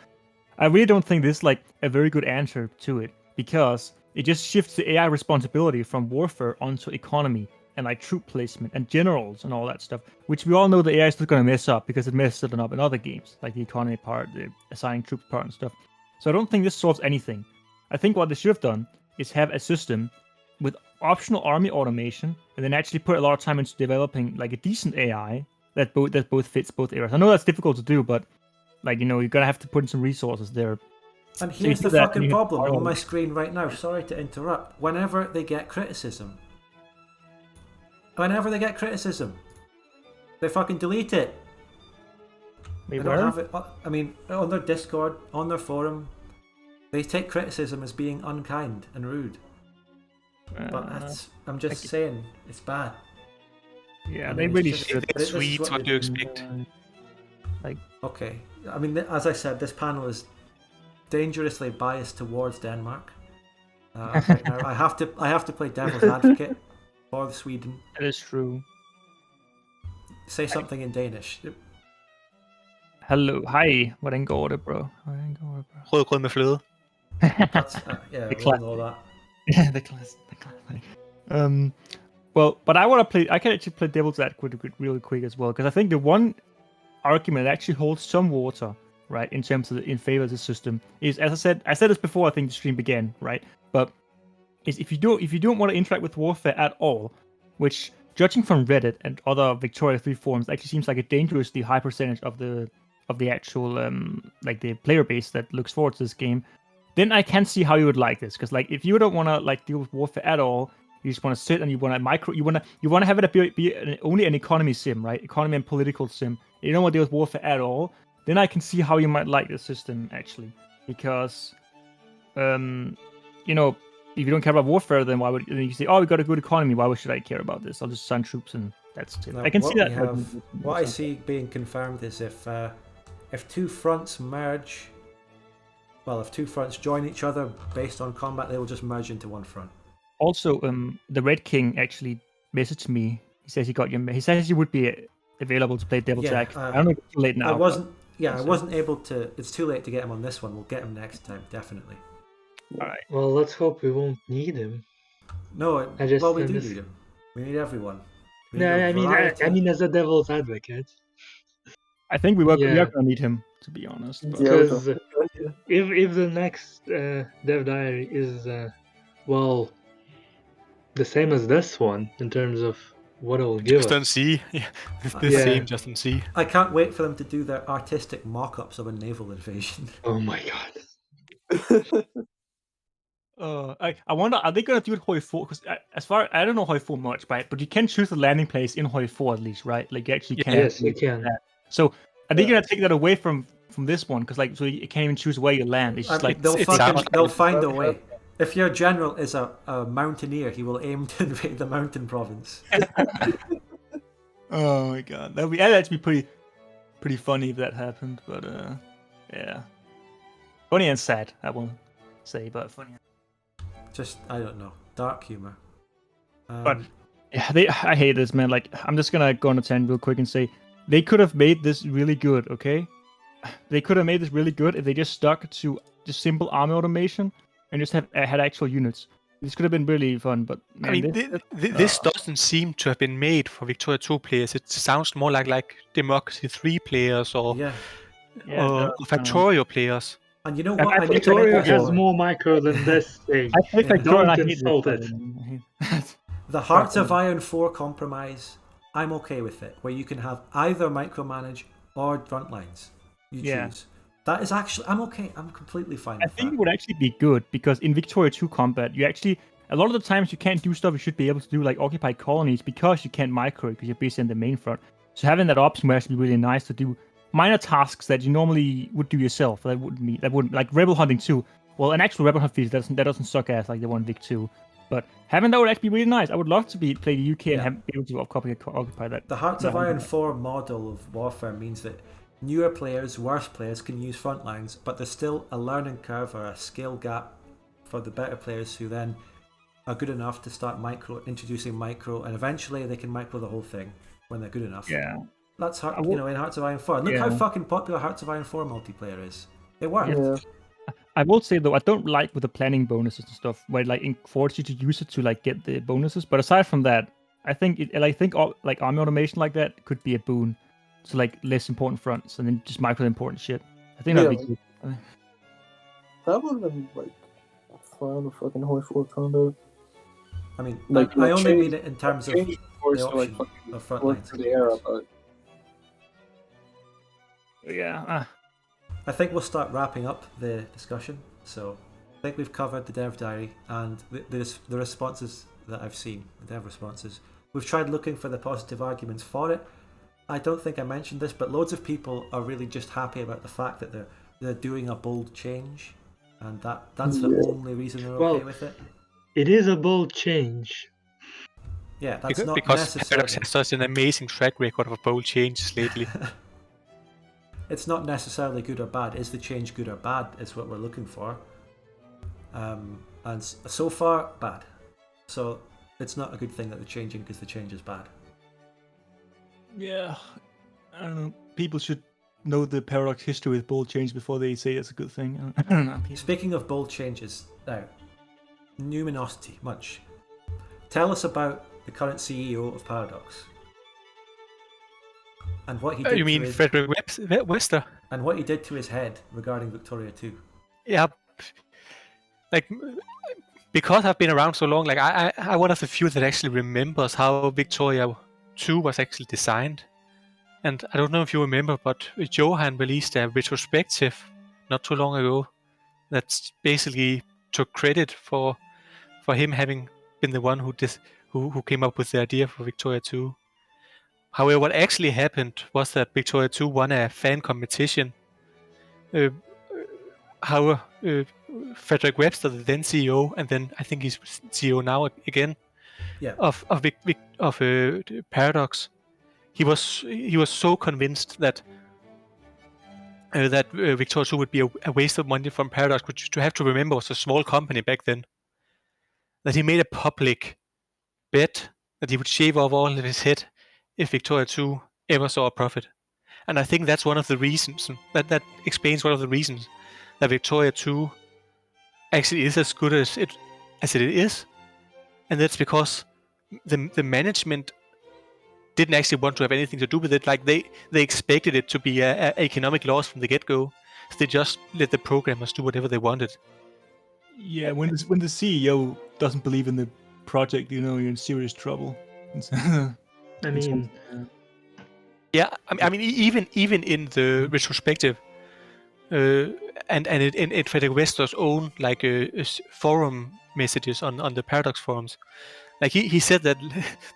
S2: I really don't think this is like a very good answer to it, because it just shifts the AI responsibility from warfare onto economy and like troop placement and generals and all that stuff, which we all know the AI is still going to mess up because it messes it up in other games, like the economy part, the assigning troops part and stuff. So I don't think this solves anything. I think what they should have done is have a system with optional army automation, and then actually put a lot of time into developing like a decent AI that both fits both areas. I know that's difficult to do, but like, you're gonna have to put in some resources there.
S1: And here's the fucking problem on my screen right now. Sorry to interrupt. Whenever they get criticism, they fucking delete it. They don't have it. I mean, on their Discord, on their forum, they take criticism as being unkind and rude. But I'm just saying, it's bad.
S2: Yeah, they really should.
S4: It's Swedes, what do you expect?
S1: Okay, I mean, as I said, this panel is dangerously biased towards Denmark. Right now, I have to play devil's advocate for Sweden.
S2: That is true.
S1: Say something in Danish.
S2: Hello, hej. Hvordan går det, bro?
S4: Rødgrød med fløde.
S1: That's, yeah, we'll know that.
S2: Yeah, the class. Well, but I can actually play devil's advocate really quick as well, because I think the one argument that actually holds some water, right, in terms of in favor of the system is, as I said this before I think the stream began, right, but is if you don't want to interact with warfare at all, which, judging from Reddit and other Victoria 3 forums, actually seems like a dangerously high percentage of the actual like the player base that looks forward to this game, then I can see how you would like this. Because like, if you don't want to like deal with warfare at all, you just want to sit and you want to have it be only an economy sim, right? Economy and political sim. You don't want to deal with warfare at all, then I can see how you might like the system actually. Because if you don't care about warfare, then why would you say, oh, we got a good economy, why should I care about this? I'll just assign troops and that's it.
S1: No,
S2: I can see that.
S1: What I see being confirmed is if two fronts merge, well, if two fronts join each other based on combat, they will just merge into one front.
S2: Also, the Red King actually messaged me. He says he says he would be available to play Devil's Jack. I don't know if it's too late now.
S1: I wasn't able to. It's too late to get him on this one. We'll get him next time, definitely.
S2: All right.
S5: Well, let's hope we won't need him.
S1: No, we do need him. We need everyone.
S5: No, I mean, as a devil's advocate,
S2: I think we are
S5: Yeah.
S2: gonna need him, to be honest. But
S3: Yeah.
S5: because if the next Dev Diary is well the same as this one in terms of what it will give
S4: Just don't
S5: us.
S4: see. Yeah, the
S5: Yeah.
S4: same just don't see.
S1: I can't wait for them to do their artistic mock-ups of a naval invasion.
S5: Oh my god.
S2: I wonder, are they gonna do it Hoi 4? Because as far I don't know Hoi 4 much, right? But you can choose the landing place in Hoi 4 at least, right? Like you actually can.
S5: Yes, you can.
S2: That. So are they gonna take that away from this one? Because like, so you can't even choose where you land. It's just like
S1: they'll find a way. If your general is a mountaineer, he will aim to invade the mountain province.
S2: Oh my god, that'd actually be pretty funny if that happened. But yeah, funny and sad, I won't say, but funny.
S1: Just, I don't know, dark humor.
S2: But yeah, I hate this, man. Like, I'm just gonna go on a tangent real quick and say they could have made this really good. Okay, they could have made this really good if they just stuck to just simple army automation and just had actual units. This could have been really fun, but man,
S4: I mean, this doesn't seem to have been made for Victoria 2 players. It sounds more like Democracy 3 players or Factorio players.
S1: And you know what? I
S5: Victoria has more micro than this thing.
S2: I think
S5: Don't insult it.
S1: The Hearts of Iron 4 compromise, I'm okay with it, where you can have either micromanage or front lines. You choose. That is actually, I'm okay. I'm completely fine with that.
S2: I think it would actually be good because in Victoria 2 combat, you actually, a lot of the times you can't do stuff you should be able to do, like occupy colonies, because you can't micro it because you're busy in the main front. So having that option would actually be really nice to do minor tasks that you normally would do yourself. That wouldn't like rebel hunting too. Well, an actual rebel hunt feature that doesn't suck ass like the one in Vic 2. But having that would actually be really nice. I would love to play the UK and be able to occupy that.
S1: The Hearts of Iron 4 model of warfare means that newer players, worse players can use front lines, but there's still a learning curve or a skill gap for the better players who then are good enough to start introducing micro, and eventually they can micro the whole thing when they're good enough.
S2: Yeah.
S1: That's in Hearts of Iron 4. Look how fucking popular Hearts of Iron 4 multiplayer is. It works.
S3: Yeah.
S2: I will say though, I don't like with the planning bonuses and stuff where it like forces you to use it to like get the bonuses. But aside from that, I think like army automation like that could be a boon to like less important fronts and then just micro important shit. I think that'd be good.
S3: That would have been like fun with fucking Hoi 4 combat.
S1: I mean,
S3: like
S1: I only mean it in terms of the
S3: option
S1: option of front lines.
S3: For the era, but
S2: yeah.
S1: I think we'll start wrapping up the discussion. So I think we've covered the dev diary and the responses that I've seen, the dev responses. We've tried looking for the positive arguments for it. I don't think I mentioned this, but loads of people are really just happy about the fact that they're doing a bold change, and that's the only reason they're okay with it.
S5: It is a bold change.
S1: Yeah, that's not
S4: because
S1: necessarily.
S4: Paradox has such an amazing track record of bold changes lately.
S1: It's not necessarily good or bad. Is the change good or bad? Is what we're looking for. And so far, bad. So it's not a good thing that they're changing because the change is bad.
S2: Yeah, I don't know. People should know the Paradox history with bold change before they say it's a good thing. I don't know.
S1: Speaking of bold changes, now, Numinosity, Munch. Tell us about the current CEO of Paradox. And what he did
S4: You mean Frederick Webster?
S1: And what he did to his head regarding Victoria 2.
S4: Yeah. Like, because I've been around so long, like I'm one of the few that actually remembers how Victoria 2 was actually designed. And I don't know if you remember, but Johan released a retrospective not too long ago that basically took credit for him having been the one who came up with the idea for Victoria 2. However, what actually happened was that Victoria 2 won a fan competition. Frederick Webster, the then CEO, and then I think he's CEO now again, of Paradox. He was so convinced that Victoria 2 would be a waste of money from Paradox, which you have to remember was a small company back then. That he made a public bet that he would shave off all of his head if Victoria 2 ever saw a profit. And I think that's one of the reasons, that explains one of the reasons that Victoria 2 actually is as good as it is. And that's because the management didn't actually want to have anything to do with it. Like they expected it to be a economic loss from the get-go. So they just let the programmers do whatever they wanted.
S2: Yeah, when the CEO doesn't believe in the project, you're in serious trouble.
S5: I mean,
S4: Yeah, I mean, even in the retrospective, and in Frederick Wester's own like forum messages on the Paradox forums, like he said that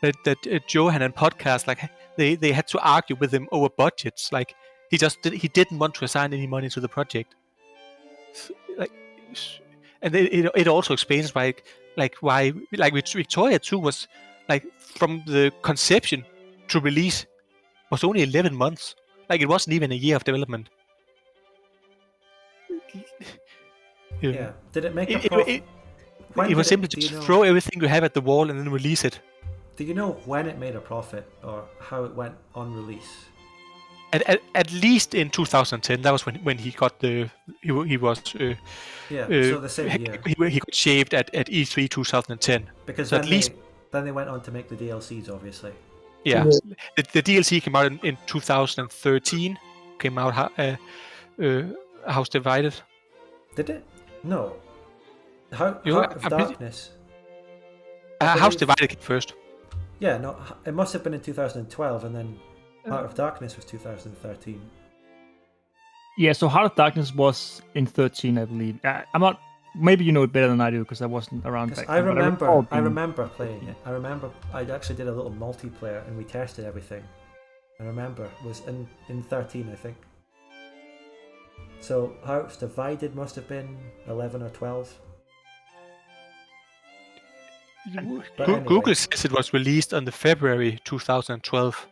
S4: that Johan and podcast, like they had to argue with him over budgets. Like he didn't want to assign any money to the project. Like, and it also explains why Victoria 2 was like from the conception to release was only 11 months. Like it wasn't even a year of development.
S1: Yeah. Did it make a profit?
S4: It was simply just throw everything you have at the wall and then release it.
S1: Do you know when it made a profit or how it went on release?
S4: At least in 2010, that was when he got the he was
S1: so the same year
S4: he got shaved at E3 2010.
S1: because
S4: so
S1: then they went on to make the DLCs, obviously.
S4: Yeah, the DLC came out in 2013. Came out House Divided.
S1: Did it? No. Heart of Darkness.
S4: House Divided came first.
S1: Yeah, no, it must have been in 2012, and then Heart of Darkness was 2013.
S2: Yeah, so Heart of Darkness was in 13, I believe. I'm not. Maybe you know it better than I do because I wasn't around back then.
S1: I remember playing it. I remember I actually did a little multiplayer and we tested everything. I remember it was in 13, I think. So Hearts Divided must have been 11 or 12. Anyway.
S4: Google says it was released on the February 2012.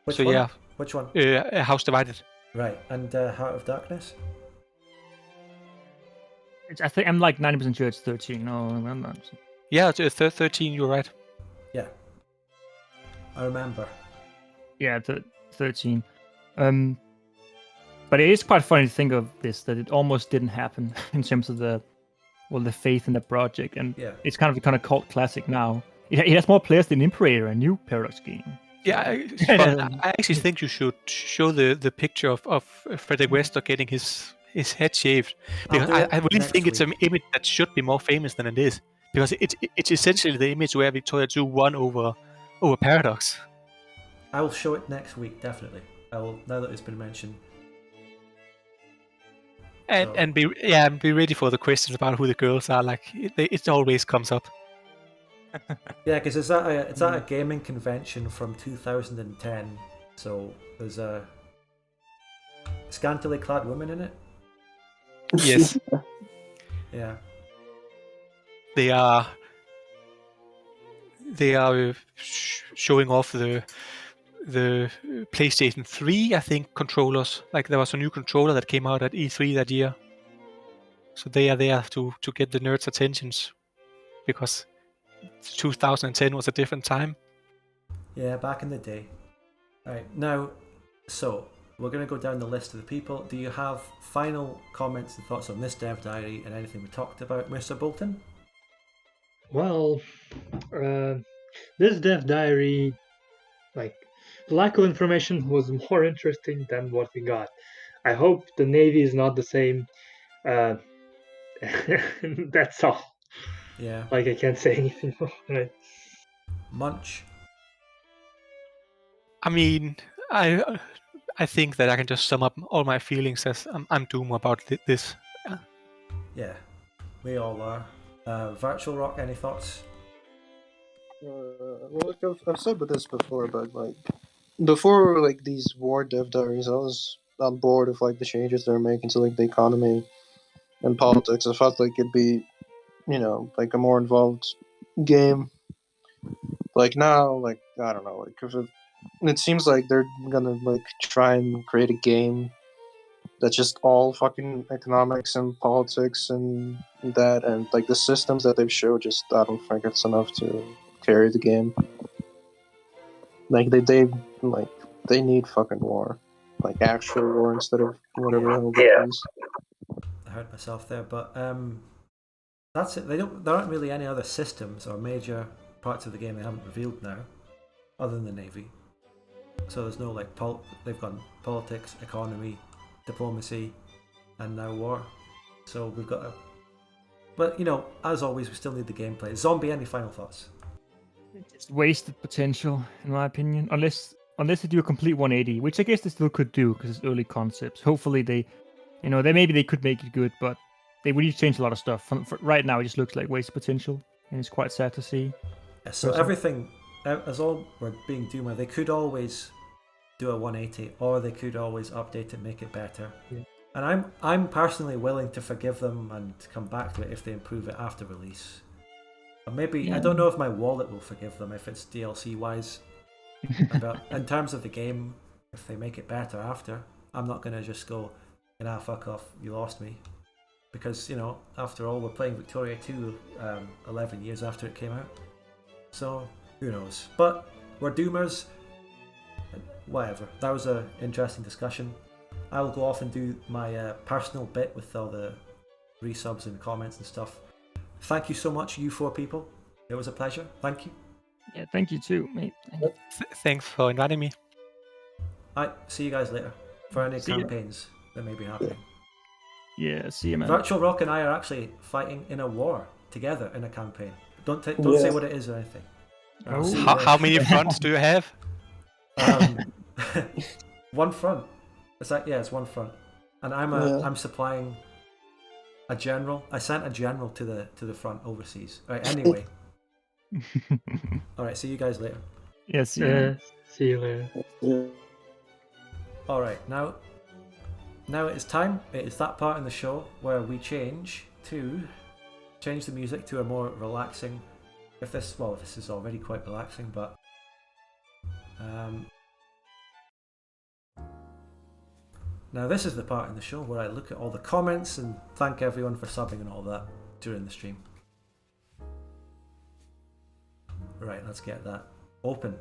S1: Which one?
S4: Yeah.
S1: Which one?
S4: House Divided.
S1: Right, and Heart of Darkness?
S2: I think I'm like 90% sure it's 13. No, I'm not.
S4: Yeah, it's 13. You're right.
S1: Yeah, I remember.
S2: Yeah, 13. But it is quite funny to think of this, that it almost didn't happen in terms of the faith in the project, and it's kind of a cult classic now. It has more players than Imperator, a new Paradox game.
S4: Yeah, I actually think you should show the picture of Frederick Wester getting his head shaved, because I really think it's an image that should be more famous than it is, because it's essentially the image where Victoria 2 won over Paradox.
S1: I will show it next week, definitely. I will, now that it's been mentioned.
S4: And be ready for the questions about who the girls are. Like it always comes up.
S1: Yeah, because it's at a gaming convention from 2010. So there's a scantily clad woman in it.
S4: Yes.
S1: Yeah.
S4: They are showing off the PlayStation 3, I think, controllers. Like there was a new controller that came out at E3 that year. So they are there to get the nerds' attentions, because 2010 was a different time.
S1: Yeah, back in the day. Alright, now, so we're going to go down the list of the people. Do you have final comments and thoughts on this dev diary and anything we talked about, Mr. Bolton?
S5: Well, this dev diary, like, the lack of information was more interesting than what we got. I hope the Navy is not the same. That's all.
S1: Yeah.
S5: Like, I can't say anything more. Right?
S1: Munch.
S4: I mean, I think that I can just sum up all my feelings as I'm doom about this.
S1: Yeah, we all are. virtualrock, any thoughts?
S3: Well, I've said this before, but like before, like these war dev diaries, I was on board with like the changes they're making to like the economy and politics. I felt like it'd be, like a more involved game. Like now, like I don't know, like if it seems like they're gonna like try and create a game that's just all fucking economics and politics and that, and like the systems that they've showed, just I don't think it's enough to carry the game. Like they need fucking war, like actual war instead of whatever the hell it is.
S1: I heard myself there, but that's it. There aren't really any other systems or major parts of the game they haven't revealed now, other than the Navy. So there's no like they've gone politics, economy, diplomacy, and now war. So we've got but you know, as always, we still need the gameplay. Zombie, any final thoughts?
S2: It's wasted potential, in my opinion. Unless they do a complete 180, which I guess they still could do because it's early concepts. Hopefully they, you know, maybe they could make it good, but they would need to change a lot of stuff. For right now, it just looks like wasted potential, and it's quite sad to see.
S1: Yeah, so everything, as all we're being doomer, they could always do a 180, or they could always update it, make it better.
S5: Yeah.
S1: And I'm personally willing to forgive them and come back to it if they improve it after release. Or maybe I don't know if my wallet will forgive them if it's DLC wise. But in terms of the game, if they make it better after, I'm not gonna just go, fuck off, you lost me. Because, you know, after all, we're playing Victoria 2 11 years after it came out. So, who knows? But we're doomers. Whatever. That was an interesting discussion. I will go off and do my personal bit with all the resubs and comments and stuff. Thank you so much, you 4 people. It was a pleasure. Thank you.
S2: Yeah, thank you too, mate.
S4: Thanks for inviting me.
S1: Alright, see you guys later for any
S2: See ya.
S1: campaigns that may be happening.
S2: Yeah, see you, man.
S1: Virtual Rock and I are actually fighting in a war together in a campaign. Don't say what it is or anything.
S2: Oh.
S1: See you
S4: How
S1: later.
S4: many fronts do you have?
S1: One front. It's like, yeah, it's one front, and I'm supplying a general. I sent a general to the front overseas. Right. Anyway. All right. See you guys later.
S2: Yes.
S5: See you later.
S3: Yeah.
S1: All right. Now it is time. It is that part in the show where we change the music to a more relaxing. This is already quite relaxing, but now this is the part in the show where I look at all the comments and thank everyone for subbing and all that during the stream. Right, let's get that open.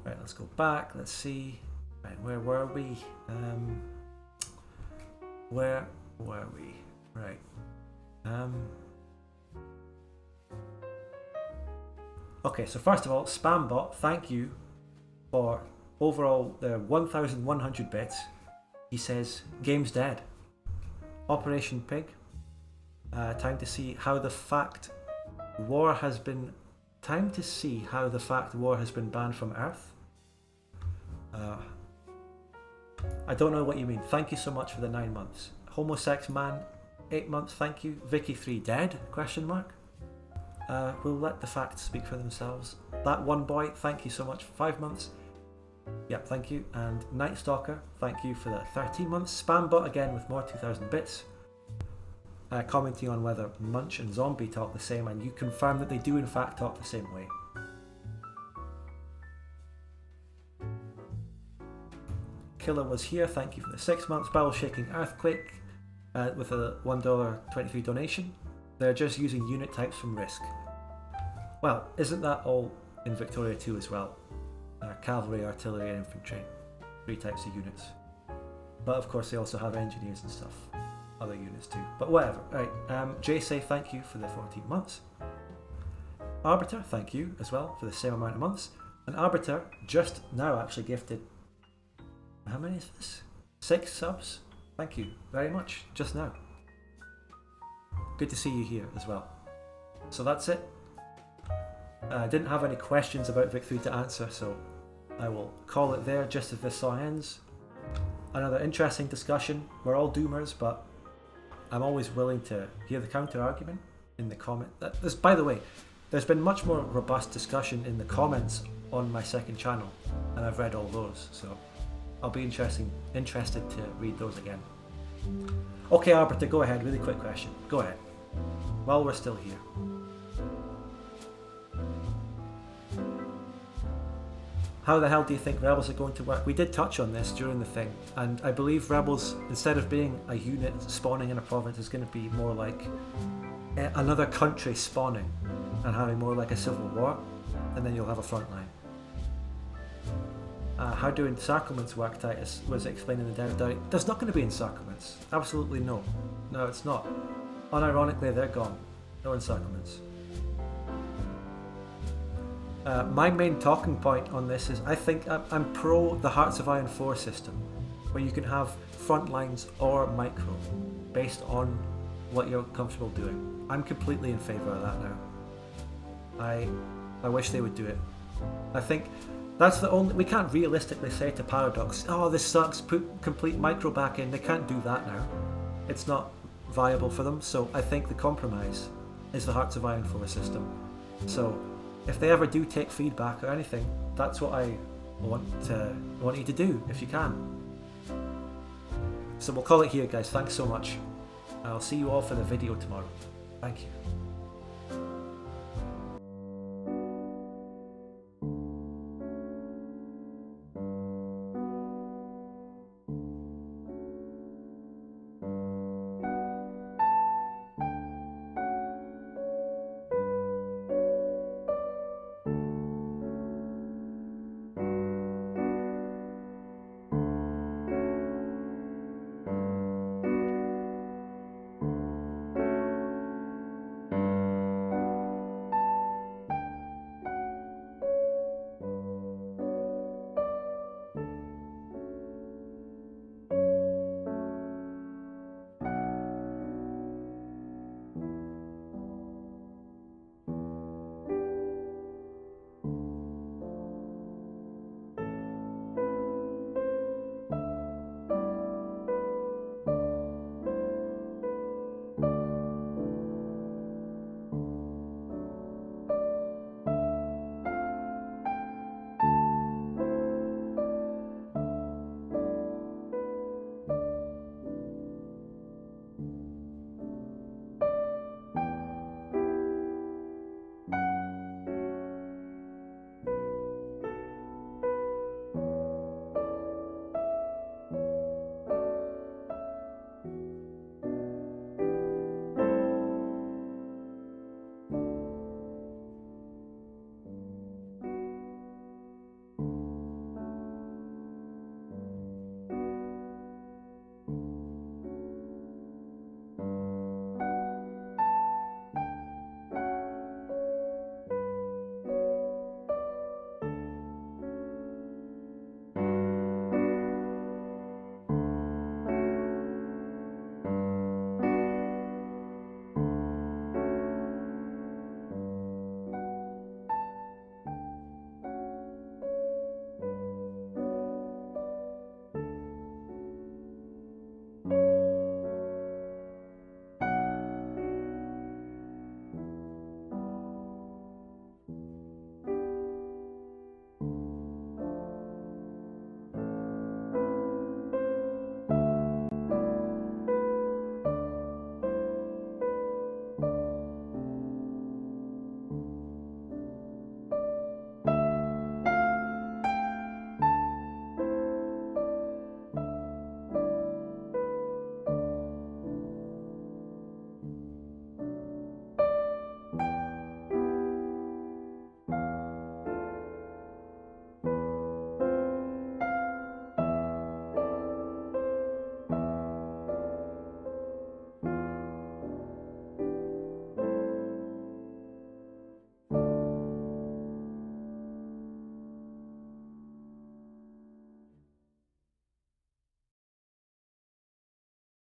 S1: Right, let's go back. Let's see. Right, where were we? Where were we? Right. Okay, so first of all, Spambot, thank you for overall the 1,100 bits. He says, game's dead. Operation Pig. Time to see how the fact war has been banned from Earth. I don't know what you mean. Thank you so much for the 9 months. Homosex man, 8 months, thank you. Vic3 dead? ? We'll let the facts speak for themselves. That one boy, thank you so much for 5 months. Yep, thank you. And Night Stalker, thank you for the 13 months. Spambot again with more 2,000 bits. Commenting on whether Munch and Zombie talk the same, and you confirm that they do in fact talk the same way. Killer was here, thank you for the 6 months. Barrel Shaking Earthquake with a $1.23 donation. They're just using unit types from Risk. Well, isn't that all in Victoria 2 as well? Cavalry, artillery and infantry. 3 types of units. But of course they also have engineers and stuff. Other units too. But whatever. Right. Jay say thank you for the 14 months. Arbiter, thank you as well for the same amount of months. And Arbiter just now actually gifted, how many is this? 6 subs. Thank you very much. Just now. Good to see you here as well. So that's it. I didn't have any questions about Vic3 to answer, so I will call it there just as this song ends. Another interesting discussion. We're all doomers, but I'm always willing to hear the counter argument in the comment. By the way, there's been much more robust discussion in the comments on my second channel, and I've read all those, so I'll be interested to read those again. Okay, Arbiter, go ahead. Really quick question. Go ahead. While we're still here. How the hell do you think Rebels are going to work? We did touch on this during the thing, and I believe Rebels, instead of being a unit spawning in a province, is going to be more like another country spawning and having more like a civil war, and then you'll have a front line. How do encirclements work, Titus? Was explained in the Dev. There's not going to be encirclements. Absolutely no. No, it's not. Unironically, they're gone. No encirclements. My main talking point on this is I think I'm pro the Hearts of Iron 4 system, where you can have front lines or micro based on what you're comfortable doing. I'm completely in favour of that now. I wish they would do it. I think that's the only... We can't realistically say to Paradox, oh, this sucks, put complete micro back in. They can't do that now. It's not viable for them, so I think the compromise is the Hearts of Iron 4 system. So if they ever do take feedback or anything, that's what I want you to do, if you can. So we'll call it here, guys. Thanks so much. I'll see you all for the video tomorrow. Thank you.